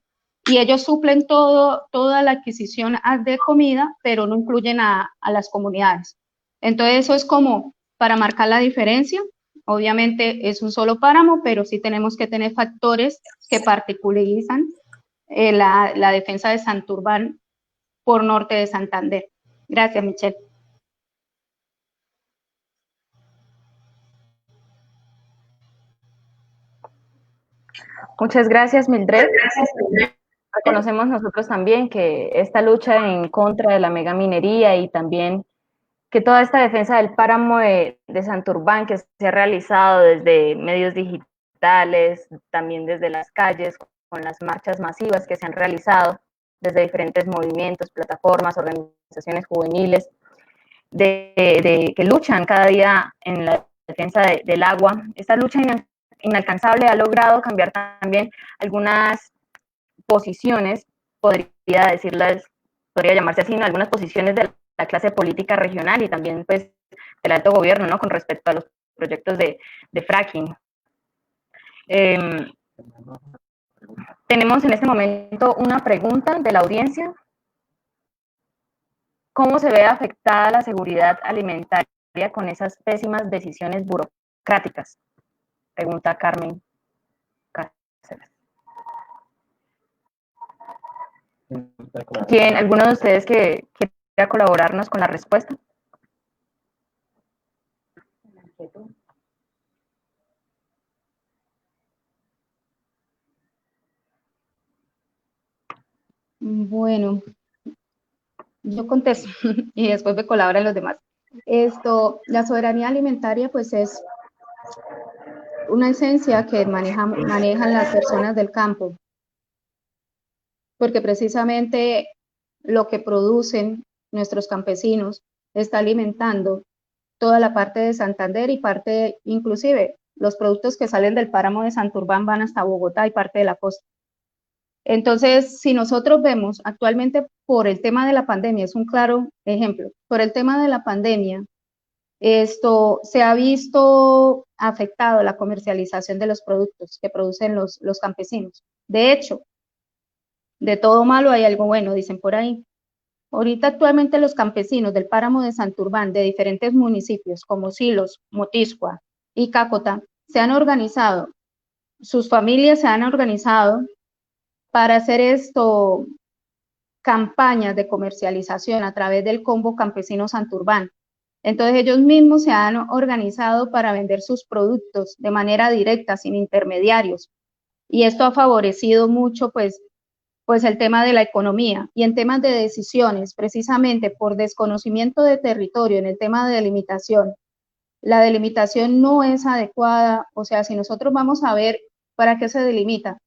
y ellos suplen toda la adquisición de comida, pero no incluyen a las comunidades. Entonces eso es como para marcar la diferencia. Obviamente es un solo páramo, pero sí tenemos que tener factores que particularizan la defensa de Santurbán por Norte de Santander. Gracias, Michelle. Muchas gracias, Mildred. Reconocemos nosotros también que esta lucha en contra de la megaminería y también que toda esta defensa del páramo de Santurbán que se ha realizado desde medios digitales, también desde las calles, con las marchas masivas que se han realizado desde diferentes movimientos, plataformas, organizaciones juveniles, que luchan cada día en la defensa del agua. Esta lucha inalcanzable ha logrado cambiar también algunas posiciones, podría llamarse así, ¿no? Algunas posiciones de la clase política regional y también pues del alto gobierno, ¿no? Con respecto a los proyectos de fracking. Tenemos en este momento una pregunta de la audiencia. ¿Cómo se ve afectada la seguridad alimentaria con esas pésimas decisiones burocráticas? Pregunta Carmen Cáceres. ¿Alguno de ustedes que quiera colaborarnos con la respuesta? Bueno, yo contesto y después me colaboran los demás. La soberanía alimentaria pues es una esencia que manejan las personas del campo, porque precisamente lo que producen nuestros campesinos está alimentando toda la parte de Santander y parte, inclusive, los productos que salen del páramo de Santurbán van hasta Bogotá y parte de la costa. Entonces, si nosotros vemos actualmente por el tema de la pandemia, es un claro ejemplo, por el tema de la pandemia, se ha visto afectado la comercialización de los productos que producen los campesinos. De hecho, de todo malo hay algo bueno, dicen por ahí. Ahorita actualmente los campesinos del páramo de Santurbán, de diferentes municipios como Silos, Motiscua y Cácota, se han organizado, sus familias se han organizado para hacer campañas de comercialización a través del Combo Campesino Santurbán. Entonces ellos mismos se han organizado para vender sus productos de manera directa, sin intermediarios. Y esto ha favorecido mucho pues el tema de la economía. Y en temas de decisiones, precisamente por desconocimiento de territorio en el tema de delimitación, la delimitación no es adecuada. O sea, si nosotros vamos a ver para qué se delimita,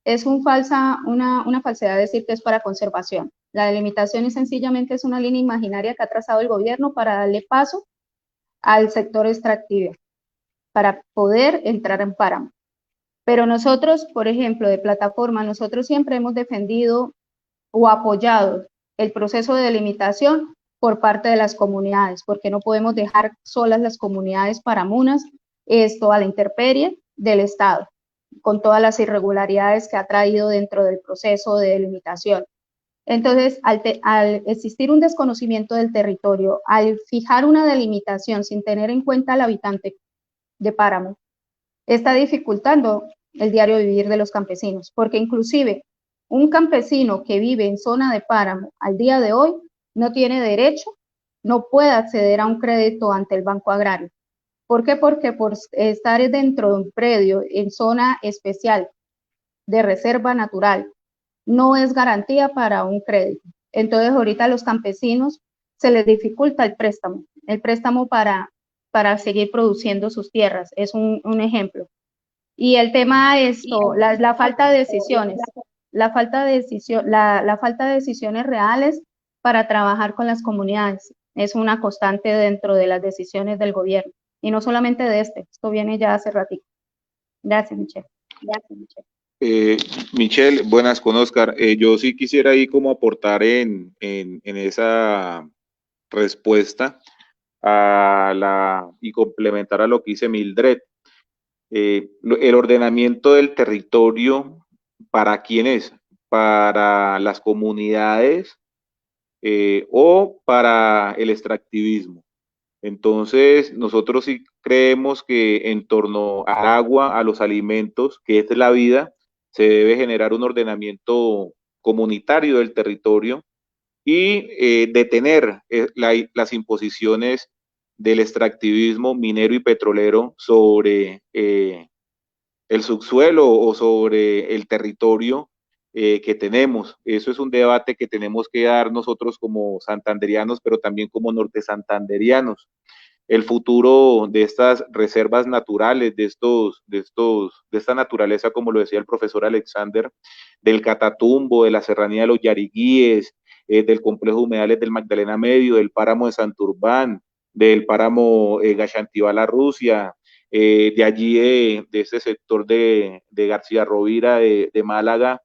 es una falsedad decir que es para conservación. La delimitación sencillamente es una línea imaginaria que ha trazado el gobierno para darle paso al sector extractivo, para poder entrar en páramo. Pero nosotros, por ejemplo, de plataforma, nosotros siempre hemos defendido o apoyado el proceso de delimitación por parte de las comunidades, porque no podemos dejar solas las comunidades paramunas a la intemperie del Estado, con todas las irregularidades que ha traído dentro del proceso de delimitación. Entonces, al existir un desconocimiento del territorio, al fijar una delimitación sin tener en cuenta al habitante de páramo, está dificultando el diario vivir de los campesinos, porque inclusive un campesino que vive en zona de páramo al día de hoy no tiene derecho, no puede acceder a un crédito ante el Banco Agrario. ¿Por qué? Porque por estar dentro de un predio en zona especial de reserva natural, no es garantía para un crédito. Entonces ahorita a los campesinos se les dificulta el préstamo para seguir produciendo sus tierras, es un ejemplo. Y el tema la falta de decisiones, la falta de decisiones reales para trabajar con las comunidades, es una constante dentro de las decisiones del gobierno, y no solamente de esto viene ya hace ratito. Gracias, Michelle. Gracias, Michelle. Michelle, buenas con Oscar. Yo sí quisiera ahí como aportar en esa respuesta y complementar a lo que dice Mildred. El ordenamiento del territorio, ¿para quién es? ¿Para las comunidades o para el extractivismo? Entonces, nosotros sí creemos que en torno al agua, a los alimentos, que es la vida, se debe generar un ordenamiento comunitario del territorio y detener las imposiciones del extractivismo minero y petrolero sobre el subsuelo o sobre el territorio que tenemos. Eso es un debate que tenemos que dar nosotros como santanderianos, pero también como norte santanderianos. El futuro de estas reservas naturales, de esta naturaleza, como lo decía el profesor Alexander, del Catatumbo, de la serranía de los Yariguíes, del complejo de humedales del Magdalena Medio, del páramo de Santurbán, del páramo Gachantibala, Rusia, de allí, de este sector de García Rovira, de Málaga,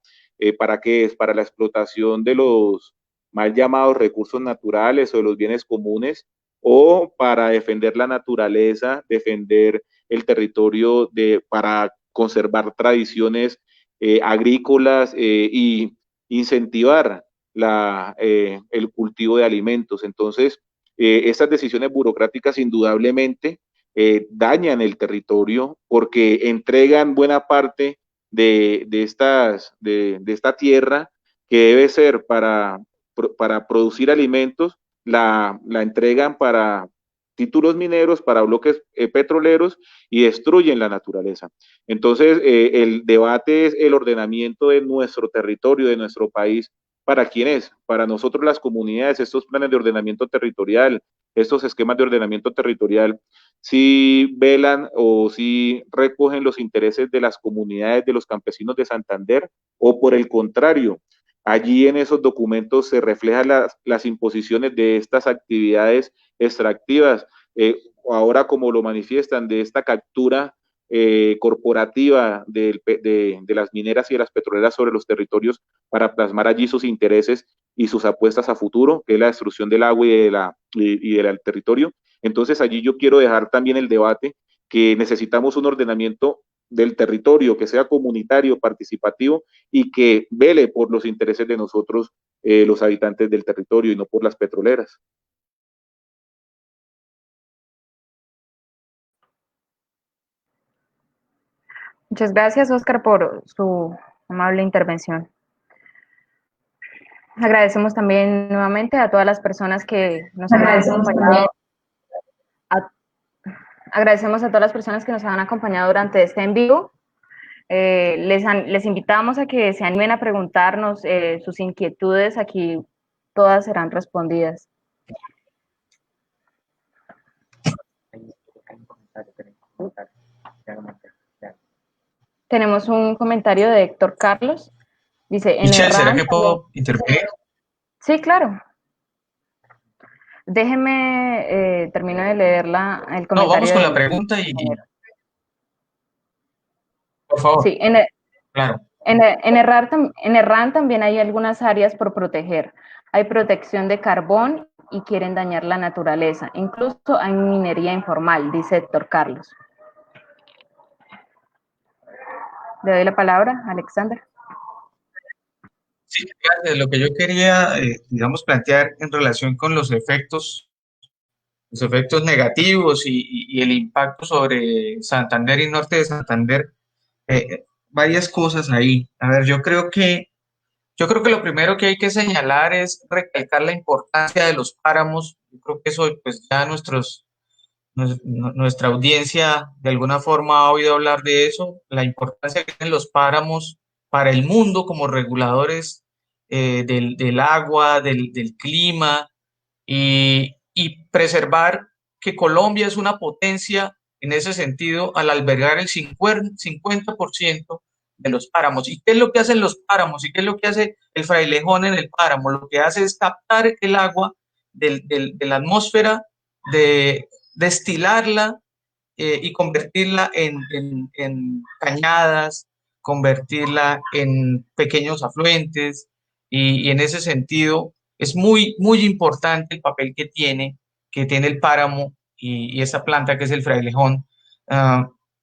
¿para qué es? Para la explotación de los mal llamados recursos naturales o de los bienes comunes, o para defender la naturaleza, defender el territorio para conservar tradiciones agrícolas y incentivar el cultivo de alimentos. Entonces, estas decisiones burocráticas indudablemente dañan el territorio porque entregan buena parte de esta tierra que debe ser para producir alimentos, la entregan para títulos mineros, para bloques petroleros y destruyen la naturaleza. Entonces, el debate es el ordenamiento de nuestro territorio, de nuestro país. ¿Para quién es? Para nosotros las comunidades, estos planes de ordenamiento territorial, estos esquemas de ordenamiento territorial, si velan o si recogen los intereses de las comunidades, de los campesinos de Santander, o por el contrario, allí en esos documentos se reflejan las imposiciones de estas actividades extractivas, ahora como lo manifiestan, de esta captura corporativa de las mineras y de las petroleras sobre los territorios para plasmar allí sus intereses y sus apuestas a futuro, que es la destrucción del agua y del territorio. Entonces allí yo quiero dejar también el debate que necesitamos un ordenamiento del territorio que sea comunitario, participativo y que vele por los intereses de nosotros, los habitantes del territorio, y no por las petroleras. Muchas gracias, Oscar, por su amable intervención. Agradecemos también nuevamente a todas las personas que nos han acompañado. Agradecemos a todas las personas que nos han acompañado durante este en vivo. Les invitamos a que se animen a preguntarnos sus inquietudes. Aquí todas serán respondidas. Tenemos un comentario de Héctor Carlos. Dice, Michelle, ¿será que puedo intervenir? Sí, claro. Déjeme, termino de leer el comentario. No, vamos con la pregunta y... Por favor. Sí, claro. En Erran también hay algunas áreas por proteger. Hay protección de carbón y quieren dañar la naturaleza. Incluso hay minería informal, dice Héctor Carlos. Le doy la palabra, Alexander. Sí, lo que yo quería, digamos, plantear en relación con los efectos negativos y el impacto sobre Santander y norte de Santander, varias cosas ahí. A ver, yo creo que lo primero que hay que señalar es recalcar la importancia de los páramos. Yo creo que eso, pues ya nuestra audiencia de alguna forma ha oído hablar de eso, la importancia que tienen los páramos para el mundo como reguladores del agua, del clima, y preservar que Colombia es una potencia en ese sentido al albergar el 50% de los páramos. ¿Y qué es lo que hacen los páramos? ¿Y qué es lo que hace el frailejón en el páramo? Lo que hace es captar el agua de la atmósfera, destilarla y convertirla en cañadas, convertirla en pequeños afluentes, y en ese sentido es muy, muy importante el papel que tiene el páramo y esa planta que es el frailejón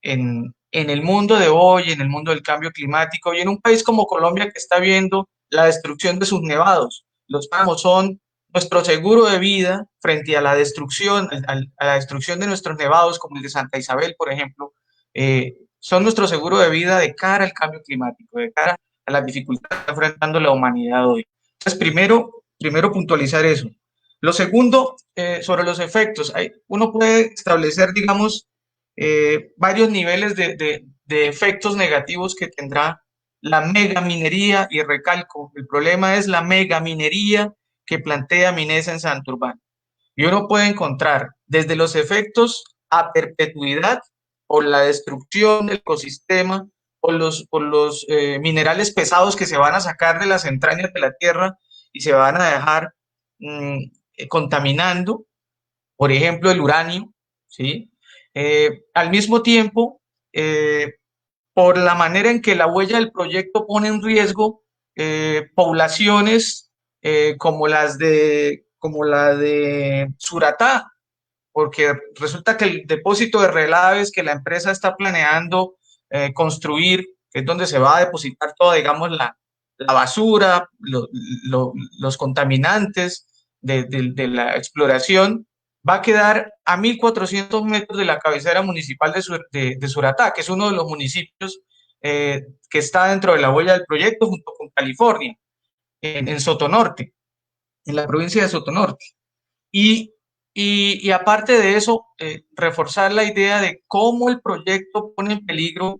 en el mundo de hoy, en el mundo del cambio climático y en un país como Colombia que está viendo la destrucción de sus nevados. Los páramos son nuestro seguro de vida frente a la destrucción, a la destrucción de nuestros nevados, como el de Santa Isabel, por ejemplo, son nuestro seguro de vida de cara al cambio climático, de cara a las dificultades que está enfrentando la humanidad hoy. Entonces, primero puntualizar eso. Lo segundo, sobre los efectos. Uno puede establecer, digamos, varios niveles de efectos negativos que tendrá la megaminería, y recalco, el problema es la megaminería que plantea Minesa en Santurbán. Y uno puede encontrar desde los efectos a perpetuidad por la destrucción del ecosistema, por los minerales pesados que se van a sacar de las entrañas de la tierra y se van a dejar contaminando, por ejemplo, el uranio, ¿sí? Al mismo tiempo, por la manera en que la huella del proyecto pone en riesgo poblaciones como la de Suratá, porque resulta que el depósito de relaves que la empresa está planeando construir, que es donde se va a depositar toda, digamos, la basura, los contaminantes de la exploración, va a quedar a 1.400 metros de la cabecera municipal de Suratá, que es uno de los municipios que está dentro de la huella del proyecto junto con California, en Sotonorte, en la provincia de Sotonorte. Y aparte de eso, reforzar la idea de cómo el proyecto pone en peligro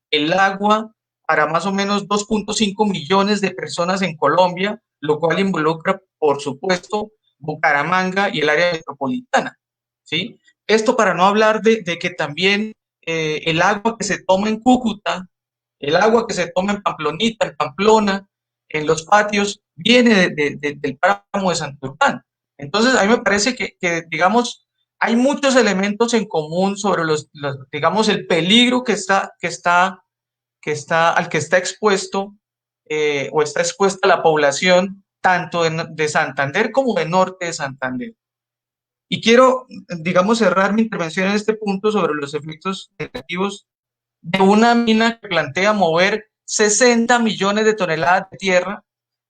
el agua para más o menos 2.5 millones de personas en Colombia, lo cual involucra, por supuesto, Bucaramanga y el área metropolitana, ¿sí? Esto para no hablar de que también el agua que se toma en Cúcuta, el agua que se toma en Pamplonita, en Pamplona, en los patios, viene del páramo de Santurbán. Entonces, a mí me parece que digamos, hay muchos elementos en común sobre digamos, el peligro al que está expuesto o está expuesta la población tanto de Santander como de norte de Santander. Y quiero, digamos, cerrar mi intervención en este punto sobre los efectos negativos de una mina que plantea mover 60 millones de toneladas de tierra,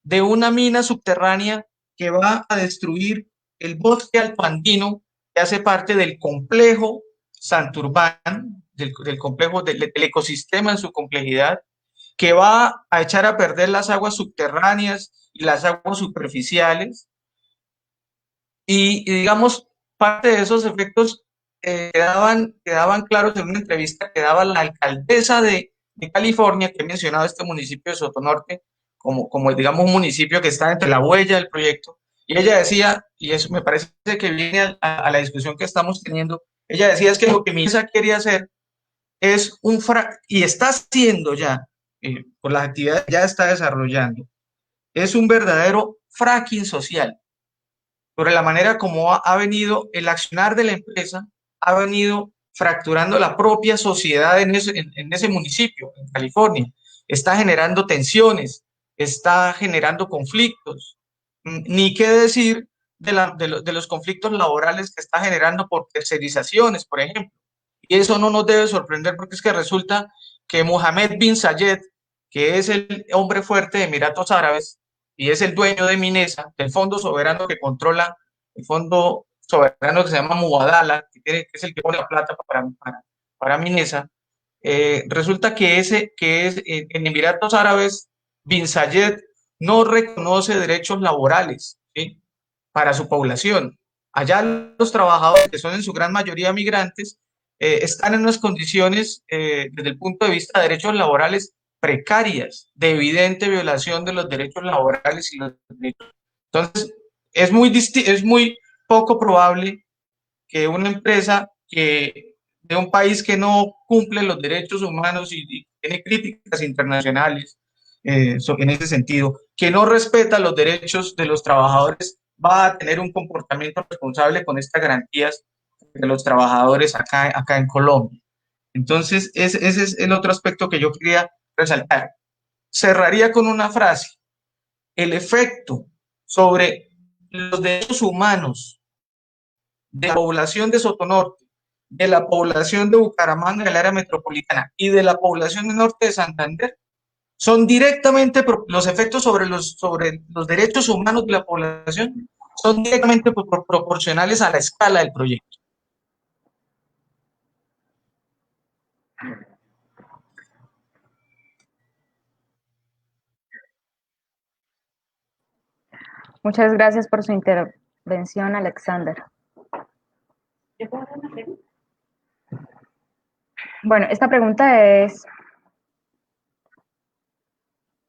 de una mina subterránea que va a destruir el bosque alpandino que hace parte del complejo Santurbán, del complejo del ecosistema en su complejidad, que va a echar a perder las aguas subterráneas y las aguas superficiales. Y digamos, parte de esos efectos quedaban claros en una entrevista que daba la alcaldesa de California, que he mencionado este municipio de Sotonorte como digamos, un municipio que está entre la huella del proyecto. Y ella decía, y eso me parece que viene a la discusión que estamos teniendo, ella decía es que lo que mi empresa quiere hacer es y está haciendo ya, por las actividades que ya está desarrollando, es un verdadero fracking social, sobre la manera como ha venido el accionar de la empresa, ha venido fracturando la propia sociedad en ese municipio, en California. Está generando tensiones, está generando conflictos. Ni qué decir de los conflictos laborales que está generando por tercerizaciones, por ejemplo. Y eso no nos debe sorprender porque es que resulta que Mohammed bin Zayed, que es el hombre fuerte de Emiratos Árabes y es el dueño de Minesa, del fondo soberano que controla el fondo soberano que se llama Mubadala, que es el que pone la plata para Minesa, resulta que en Emiratos Árabes, bin Zayed no reconoce derechos laborales, ¿sí?, para su población. Allá los trabajadores, que son en su gran mayoría migrantes, están en unas condiciones, desde el punto de vista de derechos laborales, precarias, de evidente violación de los derechos laborales y los derechos. Entonces, es muy poco probable que una empresa de un país que no cumple los derechos humanos y tiene críticas internacionales en ese sentido, que no respeta los derechos de los trabajadores, va a tener un comportamiento responsable con estas garantías de los trabajadores acá en Colombia. Entonces, ese es el otro aspecto que yo quería resaltar. Cerraría con una frase: el efecto sobre los derechos humanos de la población de Sotonorte, de la población de Bucaramanga, del área metropolitana, y de la población del norte de Santander, son directamente, los efectos sobre los derechos humanos de la población son directamente proporcionales a la escala del proyecto. Muchas gracias por su intervención, Alexander. Bueno, esta pregunta es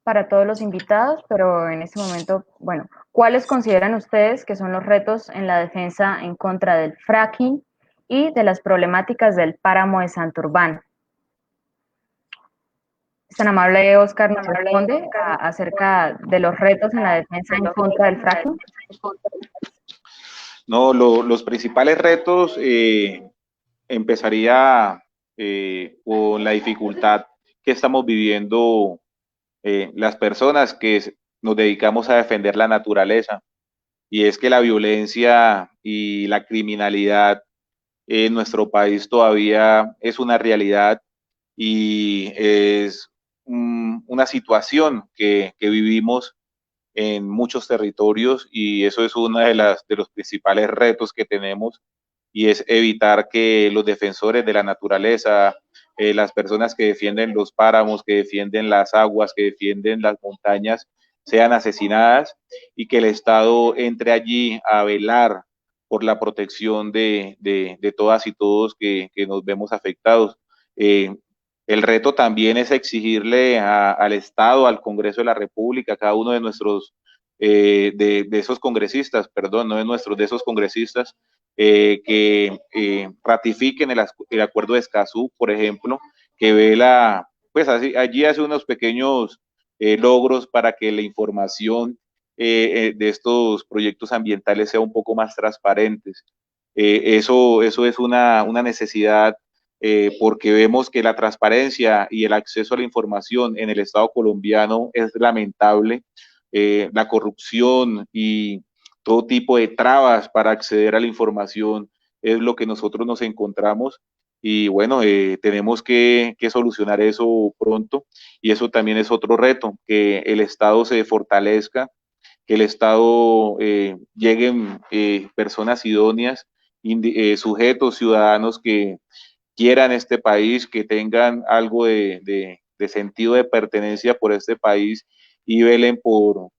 para todos los invitados, pero en este momento, bueno, ¿cuáles consideran ustedes que son los retos en la defensa en contra del fracking y de las problemáticas del páramo de Santurbán? ¿Es tan amable, Oscar, nos responde acerca de los retos en la defensa en contra del fracking? No, los principales retos empezaría con la dificultad que estamos viviendo las personas que nos dedicamos a defender la naturaleza, y es que la violencia y la criminalidad en nuestro país todavía es una realidad y es una situación que vivimos en muchos territorios, y eso es uno de los principales retos que tenemos, y es evitar que los defensores de la naturaleza, las personas que defienden los páramos, que defienden las aguas, que defienden las montañas, sean asesinadas, y que el Estado entre allí a velar por la protección de todas y todos que nos vemos afectados. Eh, el reto también es exigirle al Estado, al Congreso de la República, a cada uno de nuestros, de esos congresistas, perdón, no de nuestros, de esos congresistas, que ratifiquen el acuerdo de Escazú, por ejemplo, que vela, pues allí hace unos pequeños logros para que la información de estos proyectos ambientales sea un poco más transparentes. Eso es una necesidad, porque vemos que la transparencia y el acceso a la información en el Estado colombiano es lamentable. La corrupción y todo tipo de trabas para acceder a la información es lo que nosotros nos encontramos, y bueno, tenemos que solucionar eso pronto, y eso también es otro reto, que el Estado se fortalezca, que el Estado lleguen personas idóneas, sujetos, ciudadanos que quieran este país, que tengan algo de sentido de pertenencia por este país, y velen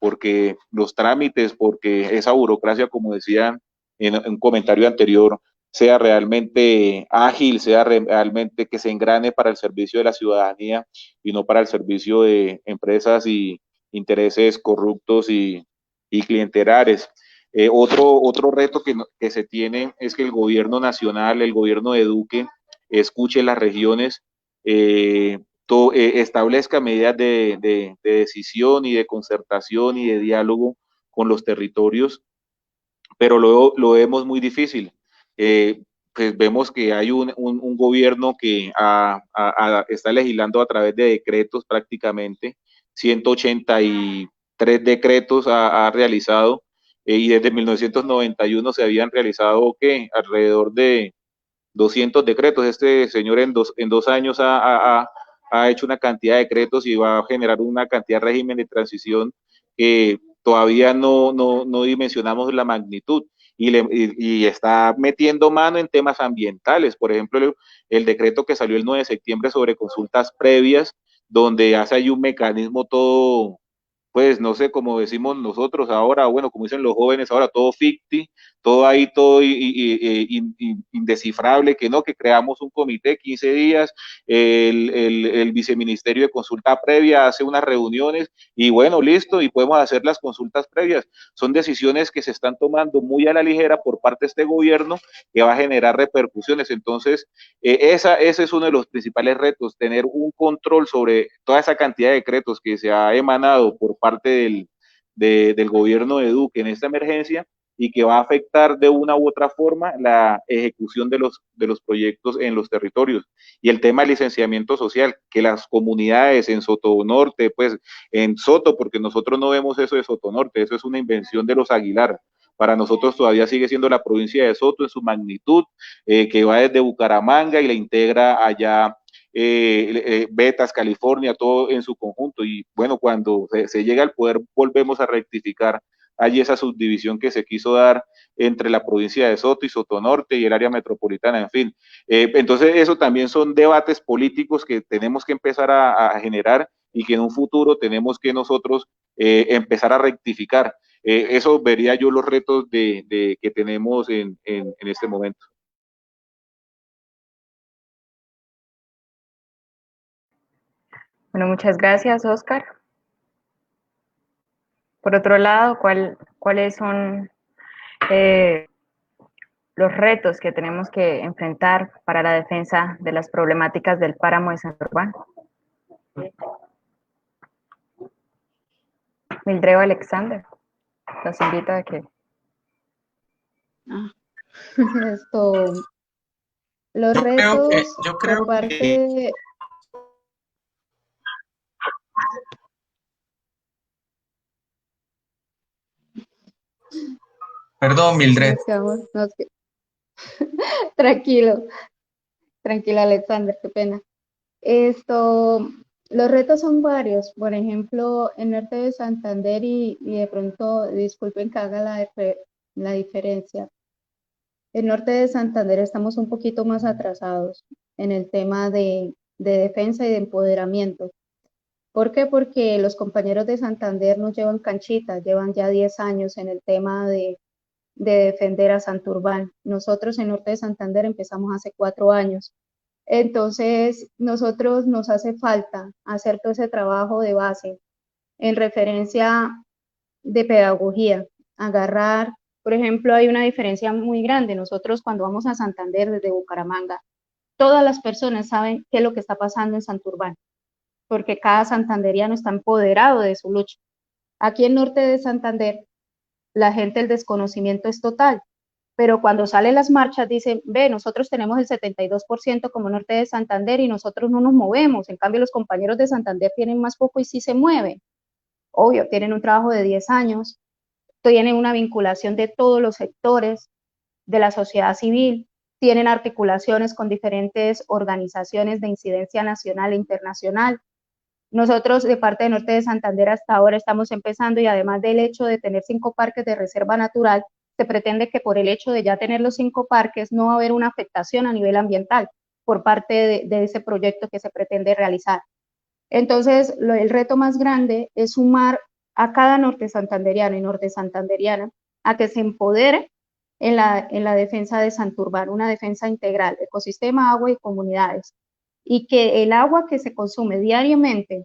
porque los trámites, porque esa burocracia, como decía en un comentario anterior, sea realmente ágil, sea realmente que se engrane para el servicio de la ciudadanía y no para el servicio de empresas y intereses corruptos y clientelares. Otro reto que se tiene es que el gobierno nacional, el gobierno de Duque, escuche las regiones, establezca medidas de decisión y de concertación y de diálogo con los territorios, pero lo vemos muy difícil. Pues vemos que hay un gobierno que está legislando a través de decretos prácticamente, 183 decretos ha realizado, y desde 1991 se habían realizado ¿qué? Alrededor de 200 decretos. Este señor en dos años ha hecho una cantidad de decretos y va a generar una cantidad de régimen de transición que todavía no dimensionamos la magnitud, y está metiendo mano en temas ambientales. Por ejemplo, el decreto que salió el 9 de septiembre sobre consultas previas, donde hace ahí un mecanismo todo, pues no sé, como decimos nosotros ahora, bueno, como dicen los jóvenes ahora, todo ficti, todo ahí, todo indescifrable, que no, que creamos un comité 15 días, el viceministerio de consulta previa hace unas reuniones y bueno, listo, y podemos hacer las consultas previas. Son decisiones que se están tomando muy a la ligera por parte de este gobierno, que va a generar repercusiones. Entonces, ese es uno de los principales retos, tener un control sobre toda esa cantidad de decretos que se ha emanado por parte del gobierno de Duque en esta emergencia, y que va a afectar de una u otra forma la ejecución de los proyectos en los territorios. Y el tema del licenciamiento social, que las comunidades en Sotonorte, pues en Soto, porque nosotros no vemos eso de Sotonorte, eso es una invención de los Aguilar. Para nosotros todavía sigue siendo la provincia de Soto en su magnitud, que va desde Bucaramanga y la integra allá Betas, California, todo en su conjunto. Y bueno, cuando se llega al poder, volvemos a rectificar allí esa subdivisión que se quiso dar entre la provincia de Soto y Sotonorte y el área metropolitana, en fin. Entonces, eso también son debates políticos que tenemos que empezar a generar, y que en un futuro tenemos que nosotros empezar a rectificar. Eso vería yo los retos que tenemos en este momento. Bueno, muchas gracias, Oscar. Por otro lado, ¿cuáles son los retos que tenemos que enfrentar para la defensa de las problemáticas del páramo de Santurbán? Mildred o Alexander, los invito a que... Los retos yo por creo parte... Perdón, Mildred. Tranquilo, tranquila Alexander, qué pena. Los retos son varios. Por ejemplo, en Norte de Santander y de pronto, disculpen que haga la diferencia. En Norte de Santander estamos un poquito más atrasados en el tema de defensa y de empoderamiento. ¿Por qué? Porque los compañeros de Santander nos llevan canchitas, llevan ya 10 años en el tema de defender a Santurbán. Nosotros en Norte de Santander empezamos hace 4 años. Entonces, nosotros nos hace falta hacer todo ese trabajo de base en referencia de pedagogía, agarrar, por ejemplo, hay una diferencia muy grande. Nosotros cuando vamos a Santander desde Bucaramanga, todas las personas saben qué es lo que está pasando en Santurbán, porque cada santanderiano está empoderado de su lucha. Aquí en Norte de Santander, la gente, el desconocimiento es total, pero cuando salen las marchas dicen, ve, nosotros tenemos el 72% como Norte de Santander y nosotros no nos movemos, en cambio los compañeros de Santander tienen más poco y sí se mueven. Obvio, tienen un trabajo de 10 años, tienen una vinculación de todos los sectores de la sociedad civil, tienen articulaciones con diferentes organizaciones de incidencia nacional e internacional. Nosotros de parte de Norte de Santander hasta ahora estamos empezando y además del hecho de tener 5 parques de reserva natural, se pretende que por el hecho de ya tener los 5 parques no va a haber una afectación a nivel ambiental por parte de ese proyecto que se pretende realizar. Entonces, el reto más grande es sumar a cada norte santanderiano y norte santanderiana a que se empodere en la defensa de Santurbán, una defensa integral, ecosistema, agua y comunidades, y que el agua que se consume diariamente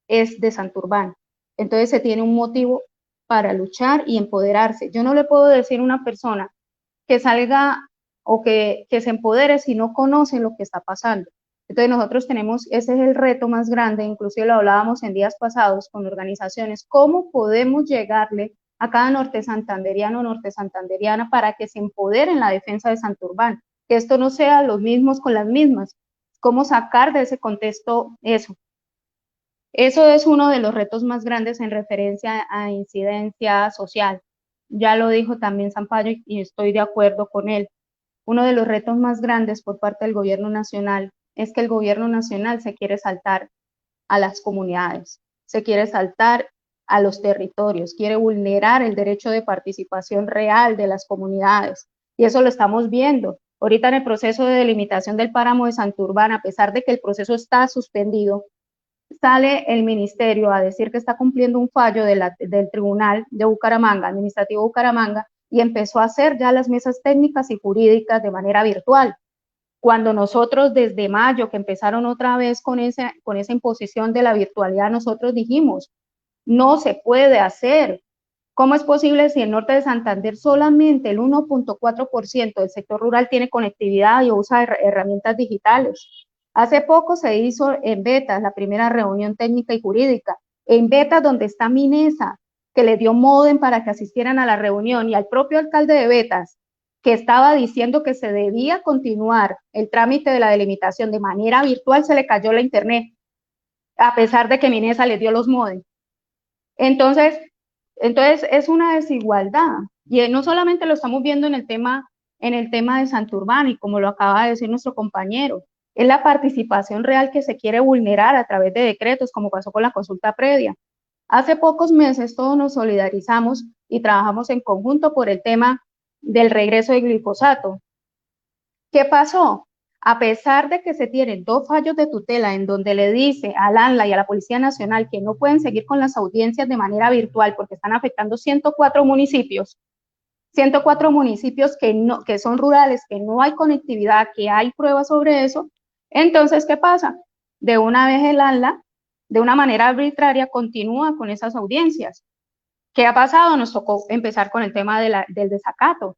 es de Santurbán. Entonces se tiene un motivo para luchar y empoderarse. Yo no le puedo decir a una persona que salga o que se empodere si no conoce lo que está pasando. Entonces nosotros tenemos, ese es el reto más grande, inclusive lo hablábamos en días pasados con organizaciones, cómo podemos llegarle a cada norte santanderiano o norte santanderiana para que se empodere en la defensa de Santurbán, que esto no sea los mismos con las mismas, cómo sacar de ese contexto eso. Eso es uno de los retos más grandes en referencia a incidencia social. Ya lo dijo también Sampaio y estoy de acuerdo con él. Uno de los retos más grandes por parte del gobierno nacional es que el gobierno nacional se quiere saltar a las comunidades, se quiere saltar a los territorios, quiere vulnerar el derecho de participación real de las comunidades. Y eso lo estamos viendo. Ahorita en el proceso de delimitación del páramo de Santurbán, a pesar de que el proceso está suspendido, sale el ministerio a decir que está cumpliendo un fallo del Tribunal de Bucaramanga, Administrativo de Bucaramanga, y empezó a hacer ya las mesas técnicas y jurídicas de manera virtual. Cuando nosotros desde mayo, que empezaron otra vez con esa imposición de la virtualidad, nosotros dijimos, no se puede hacer. ¿Cómo es posible si en Norte de Santander solamente el 1.4% del sector rural tiene conectividad y usa herramientas digitales? Hace poco se hizo en Betas la primera reunión técnica y jurídica. En Betas, donde está Minesa, que le dio módem para que asistieran a la reunión, y al propio alcalde de Betas, que estaba diciendo que se debía continuar el trámite de la delimitación de manera virtual, se le cayó la internet, a pesar de que Minesa le dio los módems. Entonces es una desigualdad, y no solamente lo estamos viendo en el tema de Santurbán, y como lo acaba de decir nuestro compañero, es la participación real que se quiere vulnerar a través de decretos, como pasó con la consulta previa. Hace pocos meses todos nos solidarizamos y trabajamos en conjunto por el tema del regreso de glifosato. ¿Qué pasó? A pesar de que se tienen 2 fallos de tutela en donde le dice al ANLA y a la Policía Nacional que no pueden seguir con las audiencias de manera virtual porque están afectando 104 municipios que son rurales, que no hay conectividad, que hay pruebas sobre eso, entonces, ¿qué pasa? De una vez el ANLA, de una manera arbitraria, continúa con esas audiencias. ¿Qué ha pasado? Nos tocó empezar con el tema del desacato.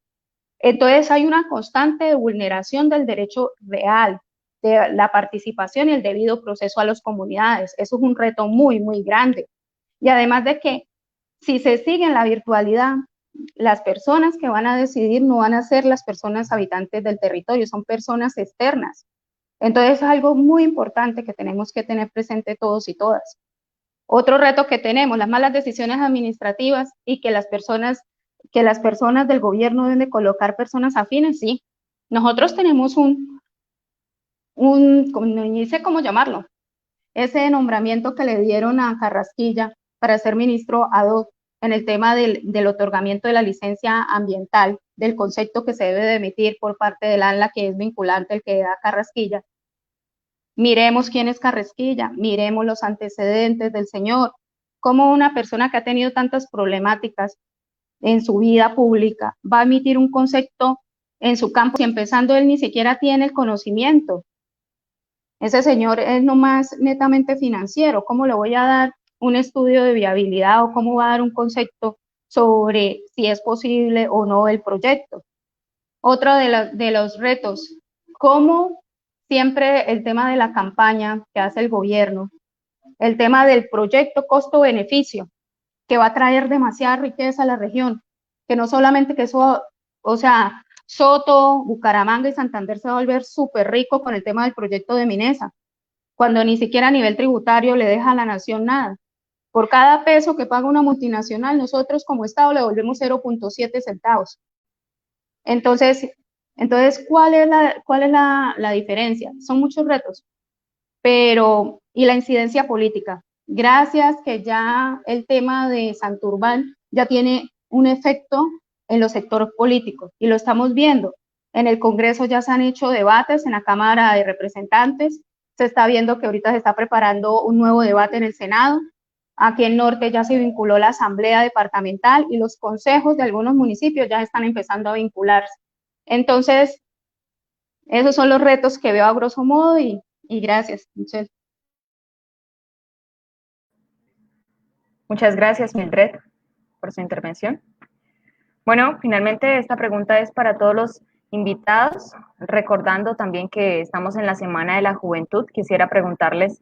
Entonces hay una constante vulneración del derecho real, de la participación y el debido proceso a las comunidades. Eso es un reto muy, muy grande. Y además de que si se sigue en la virtualidad, las personas que van a decidir no van a ser las personas habitantes del territorio, son personas externas. Entonces es algo muy importante que tenemos que tener presente todos y todas. Otro reto que tenemos, las malas decisiones administrativas y que las personas que las personas del gobierno deben de colocar personas afines, sí. Nosotros tenemos no sé cómo llamarlo, ese nombramiento que le dieron a Carrasquilla para ser ministro ad hoc en el tema del otorgamiento de la licencia ambiental, del concepto que se debe de emitir por parte del ANLA, que es vinculante el que da Carrasquilla. Miremos quién es Carrasquilla, miremos los antecedentes del señor, cómo una persona que ha tenido tantas problemáticas en su vida pública va a emitir un concepto en su campo, si empezando él ni siquiera tiene el conocimiento. Ese señor es nomás netamente financiero. ¿Cómo le voy a dar un estudio de viabilidad o cómo va a dar un concepto sobre si es posible o no el proyecto? Otro de los retos, cómo siempre el tema de la campaña que hace el gobierno, el tema del proyecto costo-beneficio, que va a traer demasiada riqueza a la región, que no solamente que eso, o sea, Soto, Bucaramanga y Santander se va a volver súper rico con el tema del proyecto de Minesa, cuando ni siquiera a nivel tributario le deja a la nación nada. Por cada peso que paga una multinacional, nosotros como Estado le volvemos 0.7 centavos. Entonces, ¿cuál es la diferencia? Son muchos retos, pero, y la incidencia política. Gracias que ya el tema de Santurbán ya tiene un efecto en los sectores políticos y lo estamos viendo. En el Congreso ya se han hecho debates, en la Cámara de Representantes se está viendo que ahorita se está preparando un nuevo debate en el Senado. Aquí en Norte ya se vinculó la Asamblea Departamental y los consejos de algunos municipios ya están empezando a vincularse. Entonces, esos son los retos que veo a grosso modo y gracias, Michelle. Muchas gracias, Mildred, por su intervención. Bueno, finalmente esta pregunta es para todos los invitados, recordando también que estamos en la Semana de la Juventud. Quisiera preguntarles,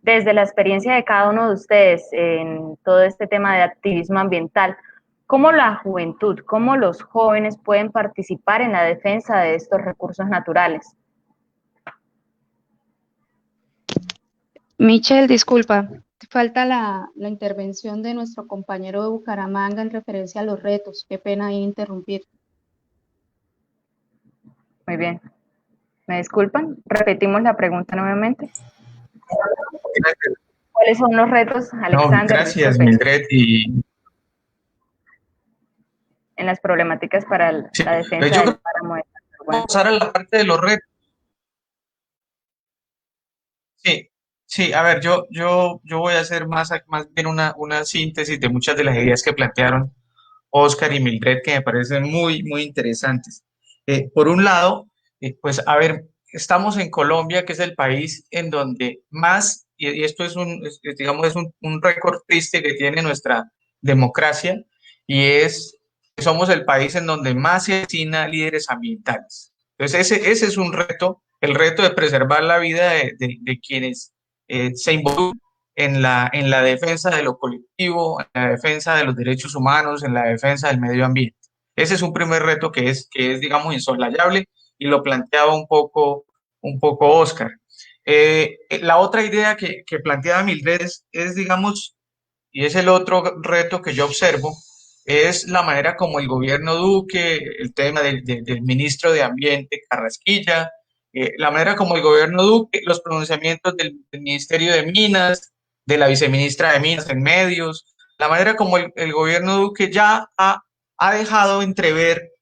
desde la experiencia de cada uno de ustedes en todo este tema de activismo ambiental, ¿cómo la juventud, cómo los jóvenes pueden participar en la defensa de estos recursos naturales? Michelle, disculpa, falta la intervención de nuestro compañero de Bucaramanga en referencia a los retos. Qué pena ahí interrumpir. Muy bien. ¿Me disculpan? Repetimos la pregunta nuevamente. ¿Cuáles son los retos, Alexander? No, gracias, Mildred. En las problemáticas para la defensa del páramo de Santurbán. Vamos a pasar a la parte de los retos. Sí, a ver, yo voy a hacer más bien una síntesis de muchas de las ideas que plantearon Oscar y Mildred, que me parecen muy, muy interesantes. Por un lado, pues a ver, estamos en Colombia, que es el país en donde más, y esto es digamos, es un récord triste que tiene nuestra democracia, y es que somos el país en donde más se asesina líderes ambientales. Entonces, ese es un reto, el reto de preservar la vida de quienes se involucran en la defensa de lo colectivo, en la defensa de los derechos humanos, en la defensa del medio ambiente. Ese es un primer reto que es digamos, insoslayable, y lo planteaba un poco Oscar. La otra idea que planteaba Mildred es, digamos, y es el otro reto que yo observo, es la manera como el gobierno Duque, el tema del ministro de Ambiente, Carrasquilla, la manera como el gobierno Duque, los pronunciamientos del Ministerio de Minas, de la viceministra de Minas en medios, la manera como el gobierno Duque ya ha dejado entrever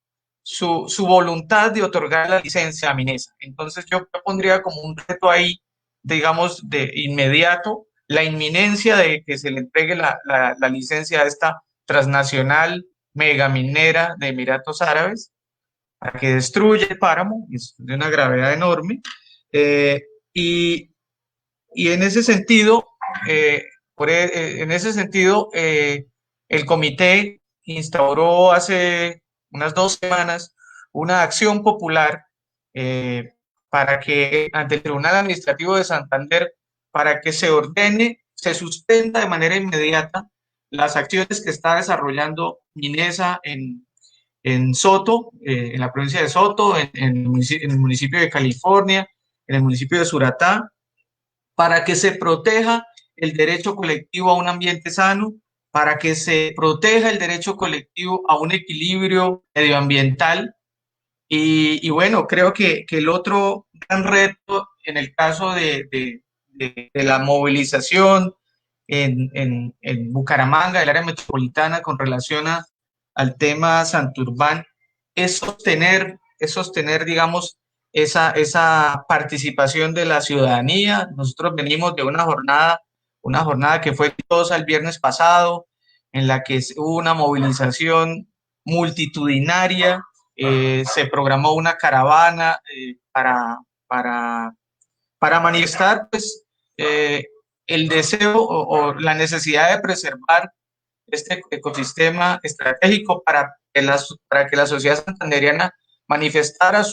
su voluntad de otorgar la licencia a Minesa. Entonces yo pondría como un reto ahí, digamos, de inmediato, la inminencia de que se le entregue la licencia a esta transnacional megaminera de Emiratos Árabes, para que destruya el páramo, es de una gravedad enorme, y en ese sentido, el comité instauró hace unas 2 semanas una acción popular para que, ante el Tribunal Administrativo de Santander, para que se ordene, se suspenda de manera inmediata las acciones que está desarrollando Minesa en Soto, en la provincia de Soto, en el municipio de California, en el municipio de Suratá, para que se proteja el derecho colectivo a un ambiente sano, para que se proteja el derecho colectivo a un equilibrio medioambiental. Y bueno, creo que el otro gran reto en el caso de la movilización en Bucaramanga, el área metropolitana, con relación al tema Santurbán, es sostener, digamos, esa participación de la ciudadanía. Nosotros venimos de una jornada que fue exitosa el viernes pasado, en la que hubo una movilización multitudinaria. Se programó una caravana para, para manifestar, pues, el deseo o la necesidad de preservar este ecosistema estratégico para que la sociedad santandereana manifestara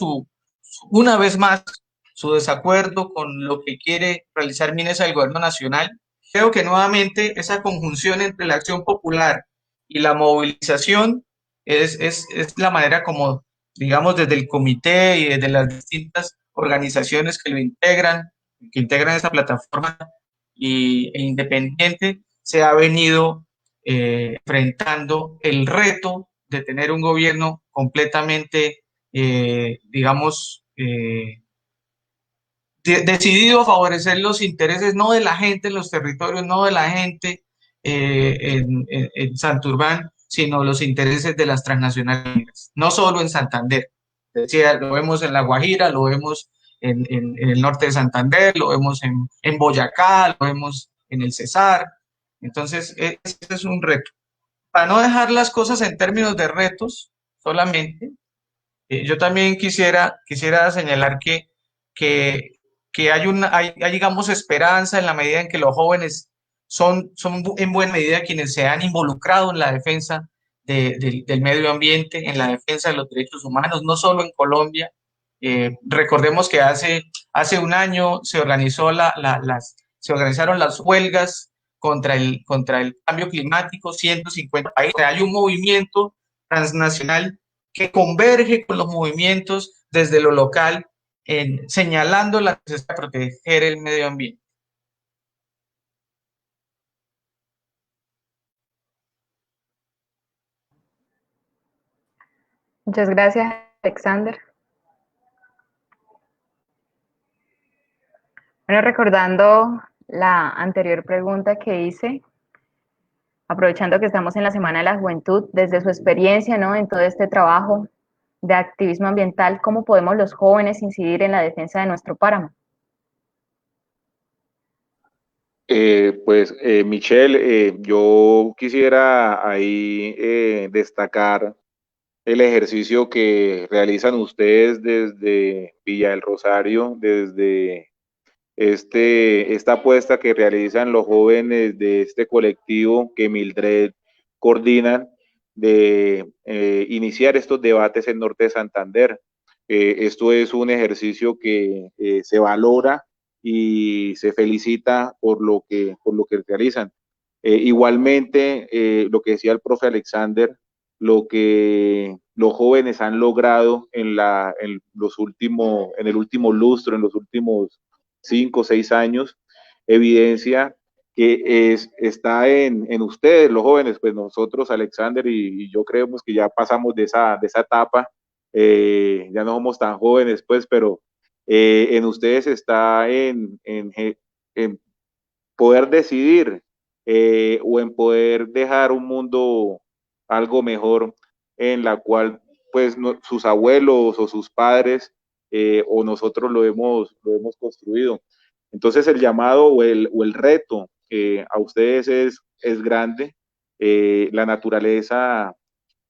una vez más su desacuerdo con lo que quiere realizar Minesa del gobierno nacional. Creo que nuevamente esa conjunción entre la acción popular y la movilización es la manera como, digamos, desde el comité y desde las distintas organizaciones que integran esa plataforma e independiente, se ha venido enfrentando el reto de tener un gobierno completamente, digamos, decidido a favorecer los intereses no de la gente en los territorios, no de la gente en Santurbán, sino los intereses de las transnacionales, no solo en Santander. Decía, lo vemos en La Guajira, lo vemos en el norte de Santander, lo vemos en Boyacá, lo vemos en el Cesar. Entonces, ese es un reto. Para no dejar las cosas en términos de retos solamente, yo también quisiera señalar que, que hay, digamos, esperanza en la medida en que los jóvenes son en buena medida quienes se han involucrado en la defensa del medio ambiente, en la defensa de los derechos humanos, no solo en Colombia. Recordemos que hace un año se organizaron las huelgas contra el cambio climático, 150 países. Hay un movimiento transnacional que converge con los movimientos desde lo local, señalando la necesidad de proteger el medio ambiente. Muchas gracias, Alexander. Bueno, recordando la anterior pregunta que hice, aprovechando que estamos en la Semana de la Juventud, desde su experiencia, ¿no?, en todo este trabajo de activismo ambiental, ¿cómo podemos los jóvenes incidir en la defensa de nuestro páramo? Michelle, yo quisiera ahí destacar el ejercicio que realizan ustedes desde Villa del Rosario, desde esta apuesta que realizan los jóvenes de este colectivo que Mildred coordinan de iniciar estos debates en Norte de Santander. Esto es un ejercicio que se valora y se felicita por lo que realizan. Igualmente, lo que decía el profe Alexander, lo que los jóvenes han logrado en el último lustro, en los últimos 5 o 6 años, evidencia que está en ustedes, los jóvenes. Pues nosotros, Alexander y yo, creemos que ya pasamos de esa etapa, ya no somos tan jóvenes, pues, pero en ustedes está en poder decidir o en poder dejar un mundo algo mejor, en la cual pues sus abuelos o sus padres o nosotros lo hemos construido. Entonces el llamado o el reto a ustedes es grande. La naturaleza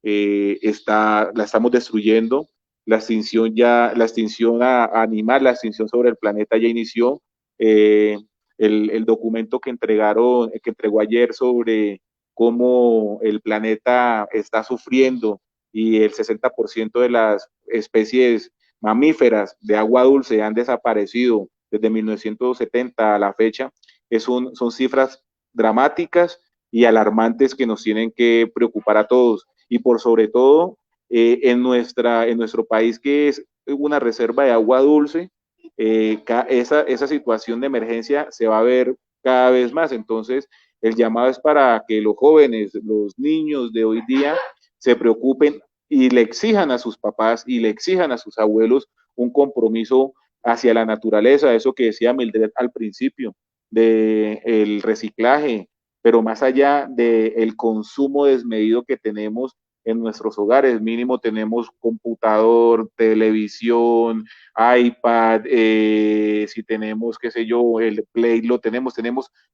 la estamos destruyendo. La extinción animal, la extinción sobre el planeta ya inició. El documento que entregó ayer sobre cómo el planeta está sufriendo y el 60% de las especies mamíferas de agua dulce han desaparecido desde 1970 a la fecha, son cifras dramáticas y alarmantes que nos tienen que preocupar a todos. Y por sobre todo, en nuestro país, que es una reserva de agua dulce, esa situación de emergencia se va a ver cada vez más. Entonces, El llamado es para que los jóvenes, los niños de hoy día se preocupen y le exijan a sus papás y le exijan a sus abuelos un compromiso hacia la naturaleza, eso que decía Mildred al principio, del reciclaje, pero más allá del consumo desmedido que tenemos en nuestros hogares. Mínimo tenemos computador, televisión, iPad, si tenemos, qué sé yo, el Play, lo tenemos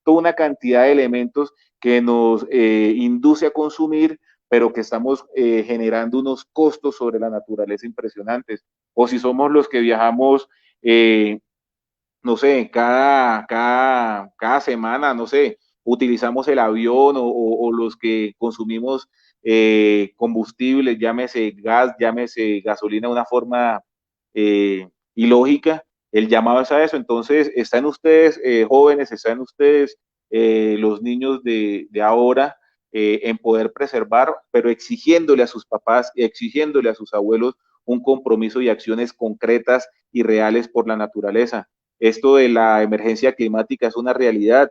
toda una cantidad de elementos que nos induce a consumir, pero que estamos generando unos costos sobre la naturaleza impresionantes. O si somos los que viajamos, no sé, cada semana, no sé, utilizamos el avión o los que consumimos combustible, llámese gas, llámese gasolina de una forma ilógica, el llamado es a eso. Entonces, están ustedes jóvenes, están ustedes los niños de ahora en poder preservar, pero exigiéndole a sus papás, exigiéndole a sus abuelos un compromiso y acciones concretas y reales por la naturaleza. Esto de la emergencia climática es una realidad,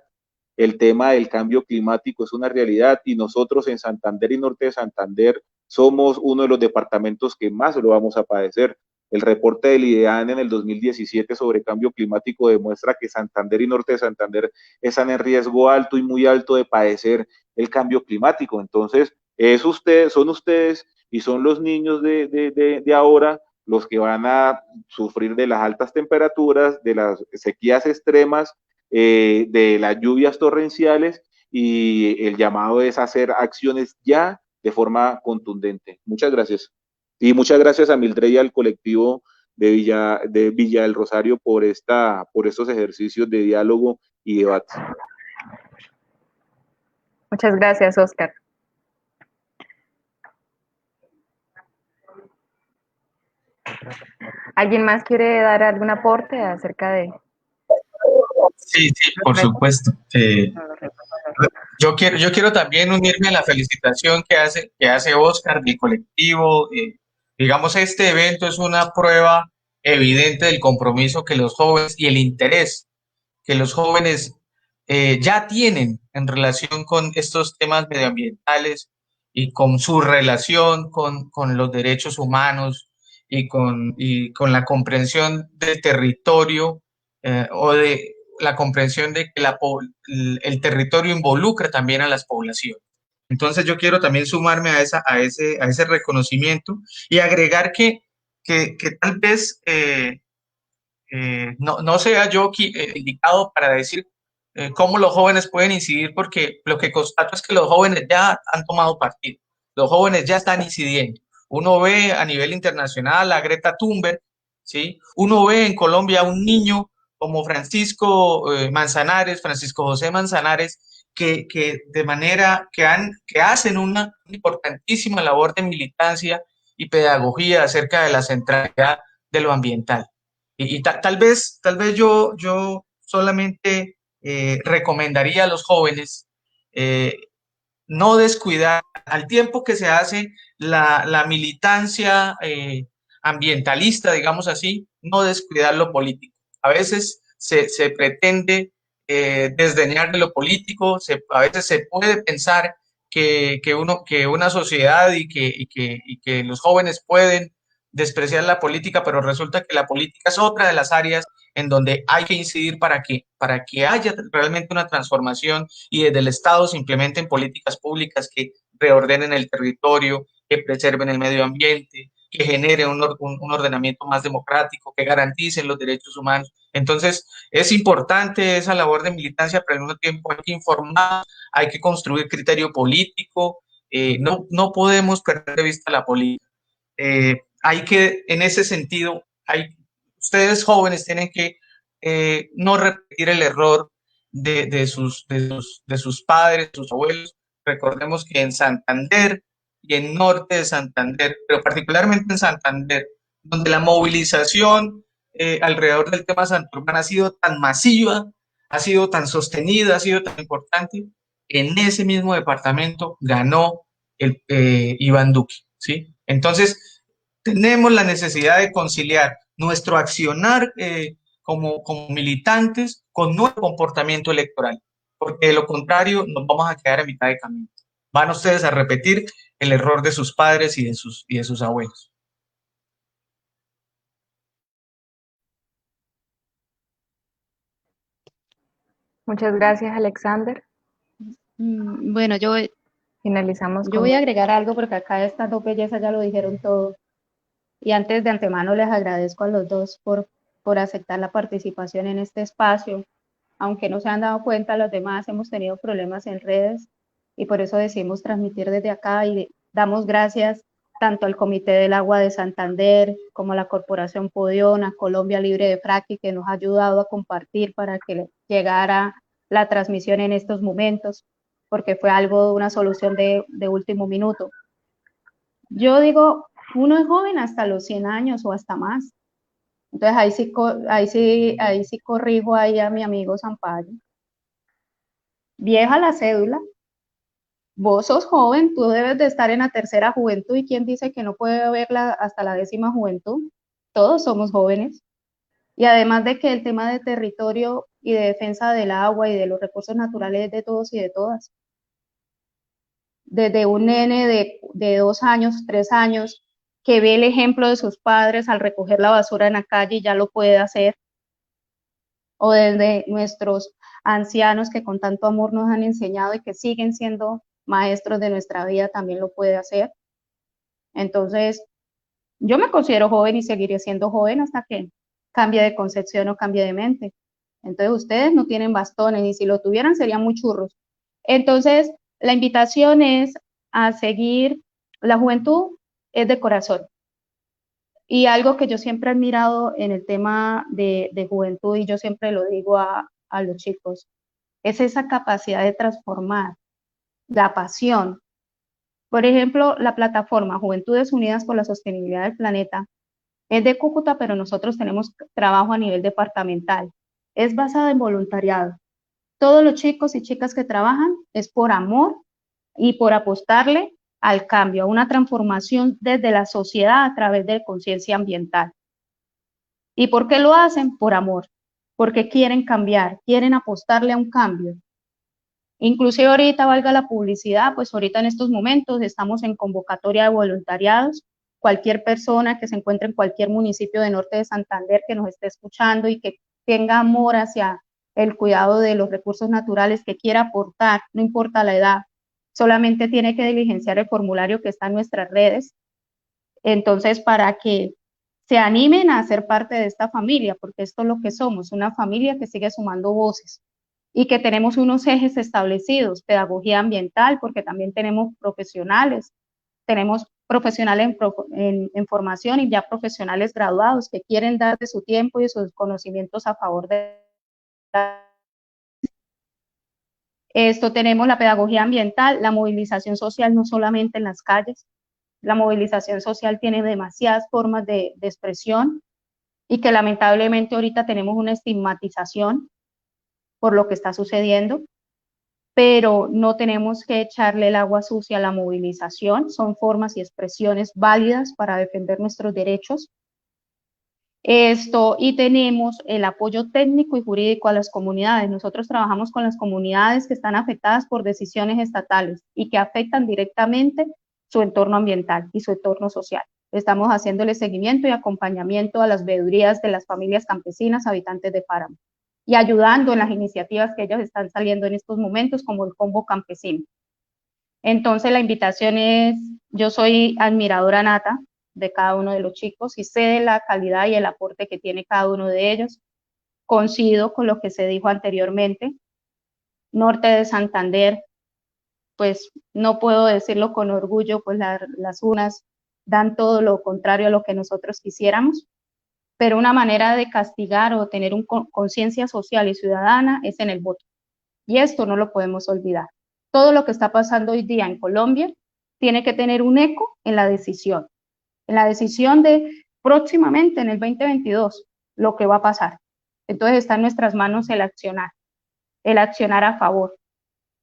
el tema del cambio climático es una realidad y nosotros en Santander y Norte de Santander somos uno de los departamentos que más lo vamos a padecer. El reporte del IDEAN en el 2017 sobre cambio climático demuestra que Santander y Norte de Santander están en riesgo alto y muy alto de padecer el cambio climático. Entonces, son ustedes y son los niños de ahora los que van a sufrir de las altas temperaturas, de las sequías extremas, de las lluvias torrenciales, y el llamado es hacer acciones ya de forma contundente. Muchas gracias. Y muchas gracias a Mildred y al colectivo de Villa del Rosario por estos ejercicios de diálogo y debate. Muchas gracias, Oscar. ¿Alguien más quiere dar algún aporte acerca de...? Sí, por supuesto. Yo quiero también unirme a la felicitación que hace Oscar del colectivo. Digamos, este evento es una prueba evidente del compromiso que los jóvenes y el interés que los jóvenes ya tienen en relación con estos temas medioambientales y con su relación con los derechos humanos y con la comprensión del territorio o de la comprensión de que el territorio involucra también a las poblaciones. Entonces yo quiero también sumarme a ese reconocimiento y agregar que tal vez no sea yo indicado para decir cómo los jóvenes pueden incidir, porque lo que constato es que los jóvenes ya han tomado partido, los jóvenes ya están incidiendo. Uno ve a nivel internacional a Greta Thunberg, ¿sí? Uno ve en Colombia a un niño como Francisco José Manzanares, que de manera que hacen una importantísima labor de militancia y pedagogía acerca de la centralidad de lo ambiental. Y tal vez yo solamente recomendaría a los jóvenes no descuidar al tiempo que se hace la militancia ambientalista, digamos así, no descuidar lo político. A veces se pretende desdeñar de lo político, a veces se puede pensar que una sociedad y que los jóvenes pueden despreciar la política, pero resulta que la política es otra de las áreas en donde hay que incidir para que haya realmente una transformación y desde el Estado se implementen políticas públicas que reordenen el territorio, que preserven el medio ambiente, que generen un ordenamiento más democrático, que garanticen los derechos humanos. Entonces, es importante esa labor de militancia, pero al mismo tiempo hay que informar, hay que construir criterio político, no podemos perder de vista la política. Hay que, en ese sentido, ustedes jóvenes tienen que no repetir el error de sus padres, sus abuelos. Recordemos que en Santander y en Norte de Santander, pero particularmente en Santander, donde la movilización alrededor del tema Santurbán ha sido tan masiva, ha sido tan sostenida, ha sido tan importante, en ese mismo departamento ganó Iván Duque, ¿sí? Entonces, tenemos la necesidad de conciliar nuestro accionar como militantes con nuestro comportamiento electoral. porque de lo contrario nos vamos a quedar a mitad de camino. Van ustedes a repetir el error de sus padres y de sus abuelos. Muchas gracias, Alexander. Bueno, Finalizamos yo con... voy a agregar algo porque acá estas dos bellezas ya lo dijeron todo. Y antes de antemano les agradezco a los dos por aceptar la participación en este espacio. Aunque no se han dado cuenta, los demás hemos tenido problemas en redes y por eso decidimos transmitir desde acá y damos gracias tanto al Comité del Agua de Santander como a la Corporación Podiona, Colombia Libre de Fracking, que nos ha ayudado a compartir para que llegara la transmisión en estos momentos, porque fue algo, una solución de último minuto. Yo digo, uno es joven hasta los 100 años o hasta más. Entonces ahí sí corrijo ahí a mi amigo Sampaio. Vieja la cédula, vos sos joven, tú debes de estar en la tercera juventud y quién dice que no puede haberla hasta la 10ª juventud. Todos somos jóvenes. Y además de que el tema de territorio y de defensa del agua y de los recursos naturales es de todos y de todas. Desde un nene de 2 años, 3 años, que ve el ejemplo de sus padres al recoger la basura en la calle y ya lo puede hacer, o desde nuestros ancianos que con tanto amor nos han enseñado y que siguen siendo maestros de nuestra vida, también lo puede hacer. Entonces, yo me considero joven y seguiré siendo joven hasta que cambie de concepción o cambie de mente. Entonces, ustedes no tienen bastones y si lo tuvieran serían muy churros. Entonces, la invitación es a seguir, la juventud es de corazón. Y algo que yo siempre he admirado en el tema de juventud, y yo siempre lo digo a los chicos, es esa capacidad de transformar, la pasión. Por ejemplo, la plataforma Juventudes Unidas por la Sostenibilidad del Planeta es de Cúcuta, pero nosotros tenemos trabajo a nivel departamental. Es basada en voluntariado. Todos los chicos y chicas que trabajan es por amor y por apostarle al cambio, a una transformación desde la sociedad a través de conciencia ambiental. ¿Y por qué lo hacen? Por amor, porque quieren cambiar, quieren apostarle a un cambio. Inclusive ahorita, valga la publicidad, pues ahorita en estos momentos estamos en convocatoria de voluntariados. Cualquier persona que se encuentre en cualquier municipio de Norte de Santander que nos esté escuchando y que tenga amor hacia el cuidado de los recursos naturales, que quiera aportar, no importa la edad, solamente tiene que diligenciar el formulario que está en nuestras redes. Entonces, para que se animen a ser parte de esta familia, porque esto es lo que somos, una familia que sigue sumando voces y que tenemos unos ejes establecidos, pedagogía ambiental, porque también tenemos profesionales en formación y ya profesionales graduados que quieren dar de su tiempo y de sus conocimientos a favor de esto. Tenemos la pedagogía ambiental, la movilización social no solamente en las calles, la movilización social tiene demasiadas formas de expresión y que lamentablemente ahorita tenemos una estigmatización por lo que está sucediendo, pero no tenemos que echarle el agua sucia a la movilización, son formas y expresiones válidas para defender nuestros derechos. Y tenemos el apoyo técnico y jurídico a las comunidades. Nosotros trabajamos con las comunidades que están afectadas por decisiones estatales y que afectan directamente su entorno ambiental y su entorno social. Estamos haciéndole seguimiento y acompañamiento a las veedurías de las familias campesinas habitantes de páramo y ayudando en las iniciativas que ellos están saliendo en estos momentos, como el Combo Campesino. Entonces la invitación es, yo soy admiradora nata de cada uno de los chicos y sé de la calidad y el aporte que tiene cada uno de ellos. Coincido con lo que se dijo anteriormente. Norte de Santander, pues no puedo decirlo con orgullo, pues las unas dan todo lo contrario a lo que nosotros quisiéramos, pero una manera de castigar o tener una conciencia social y ciudadana es en el voto. Y esto no lo podemos olvidar. Todo lo que está pasando hoy día en Colombia tiene que tener un eco en la decisión de próximamente en el 2022, lo que va a pasar. Entonces está en nuestras manos el accionar a favor.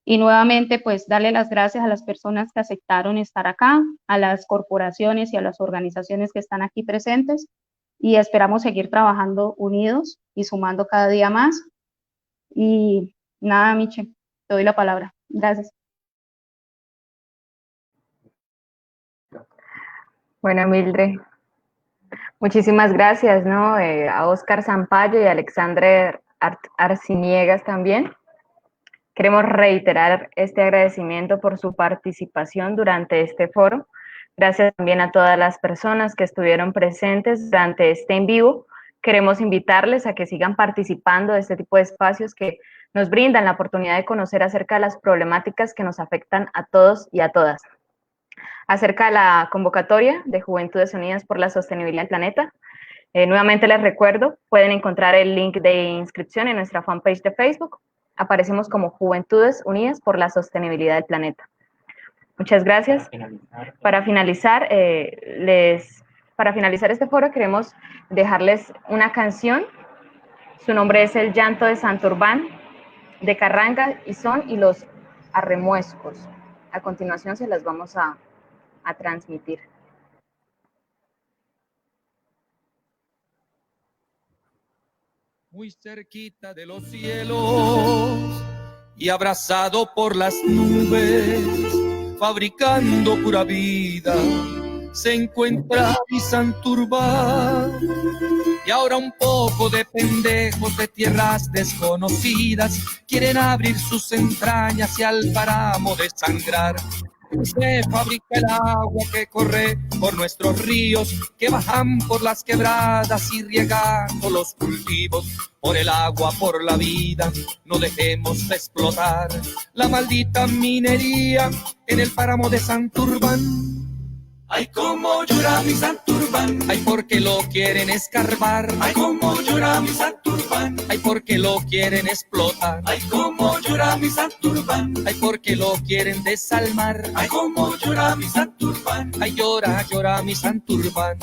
Y nuevamente, pues darle las gracias a las personas que aceptaron estar acá, a las corporaciones y a las organizaciones que están aquí presentes, y esperamos seguir trabajando unidos y sumando cada día más. Y nada, Miche, Te doy la palabra. Gracias. Bueno, Mildred, muchísimas gracias, ¿no? A Óscar Zampayo y a Alexandre Arciniegas también. Queremos reiterar este agradecimiento por su participación durante este foro. Gracias también a todas las personas que estuvieron presentes durante este en vivo. Queremos invitarles a que sigan participando de este tipo de espacios que nos brindan la oportunidad de conocer acerca de las problemáticas que nos afectan a todos y a todas. Acerca de la convocatoria de Juventudes Unidas por la Sostenibilidad del Planeta, nuevamente les recuerdo, pueden encontrar el link de inscripción en nuestra fanpage de Facebook. Aparecemos como Juventudes Unidas por la Sostenibilidad del Planeta. Muchas gracias. Para finalizar este foro queremos dejarles una canción. Su nombre es El Llanto de Santurbán, de Carranga y Son y los Arremuescos. A continuación se las vamos a transmitir. Muy cerquita de los cielos y abrazado por las nubes, fabricando pura vida, se encuentra mi Santurbán. Y ahora un poco de pendejos de tierras desconocidas quieren abrir sus entrañas y al páramo desangrar. Se fabrica el agua que corre por nuestros ríos, que bajan por las quebradas y riegando los cultivos. Por el agua, por la vida, no dejemos de explotar la maldita minería en el páramo de Santurbán. Ay, cómo llora mi Santurbán, ay, porque lo quieren escarbar. Ay, cómo llora mi Santurbán, ay, porque lo quieren explotar. Ay, cómo llora mi Santurbán, ay, porque lo quieren desalmar. Ay, cómo llora mi Santurbán, ay, llora, llora mi Santurbán.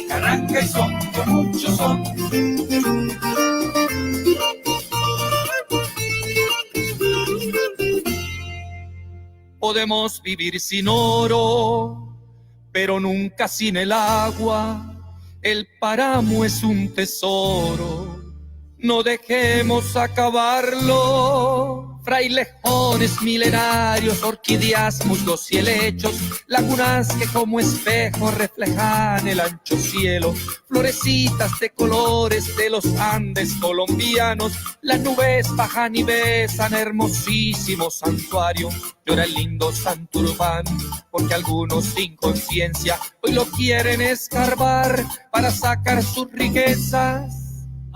Carranga y Son, con mucho son. Podemos vivir sin oro, pero nunca sin el agua. El páramo es un tesoro, no dejemos acabarlo. Frailejones milenarios, orquídeas, musgos y helechos, lagunas que como espejo reflejan el ancho cielo, florecitas de colores de los Andes colombianos, las nubes bajan y besan hermosísimo santuario. Llora el lindo Santurbán, porque algunos sin conciencia hoy lo quieren escarbar para sacar sus riquezas.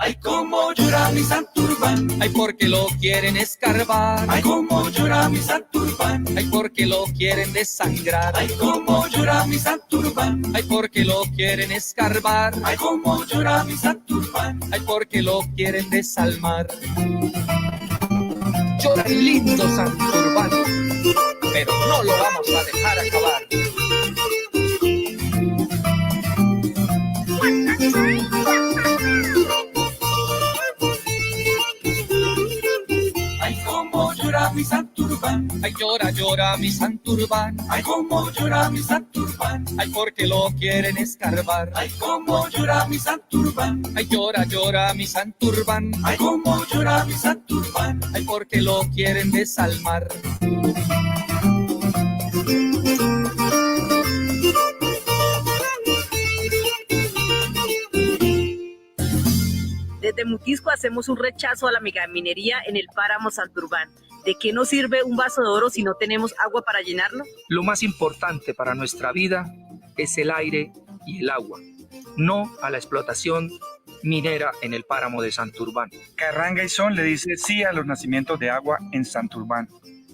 Ay, cómo llora mi Santurbán, ay, porque lo quieren escarbar. Ay, cómo llora mi Santurbán, ay, porque lo quieren desangrar. Ay, cómo llora mi Santurbán, ay, porque lo quieren escarbar. Ay, cómo llora mi Santurbán, ay, porque lo quieren desalmar. Llora el lindo Santurbán, pero no lo vamos a dejar acabar. Ay, cómo llora mi Santurbán, ay, llora, llora mi Santurbán. Ay, cómo llora mi Santurbán, ay, porque lo quieren escarbar. Ay, cómo llora mi Santurbán, ay, llora, llora mi Santurbán. Ay, cómo llora mi Santurbán, ay, porque lo quieren desalmar. Desde Mutisco hacemos un rechazo a la megaminería en el páramo Santurbán. ¿De qué nos sirve un vaso de oro si no tenemos agua para llenarlo? Lo más importante para nuestra vida es el aire y el agua, no a la explotación minera en el páramo de Santurbán. Carranga y Son le dice sí a los nacimientos de agua en Santurbán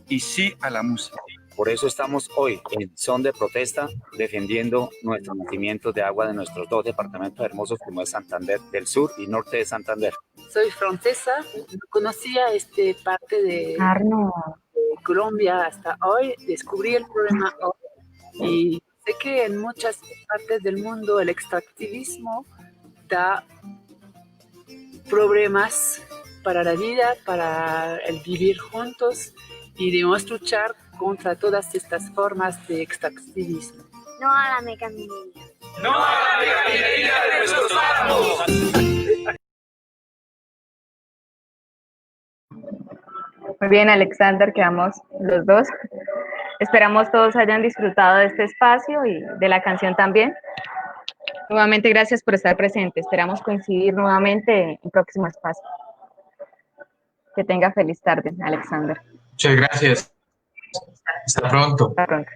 y sí a la música. Por eso estamos hoy en son de protesta defendiendo nuestros nacimientos de agua de nuestros dos departamentos hermosos como es Santander del Sur y Norte de Santander. Soy francesa, no conocía parte de Colombia hasta hoy, descubrí el problema hoy y sé que en muchas partes del mundo el extractivismo da problemas para la vida, para el vivir juntos y debemos luchar contra todas estas formas de extractivismo. No a la megaminería. ¡No a la megaminería de nuestros páramos! Muy bien, Alexander, quedamos los dos. Esperamos todos hayan disfrutado de este espacio y de la canción también. Nuevamente, gracias por estar presente. Esperamos coincidir nuevamente en próximo espacio. Que tenga feliz tarde, Alexander. Muchas gracias. Hasta pronto. Hasta pronto.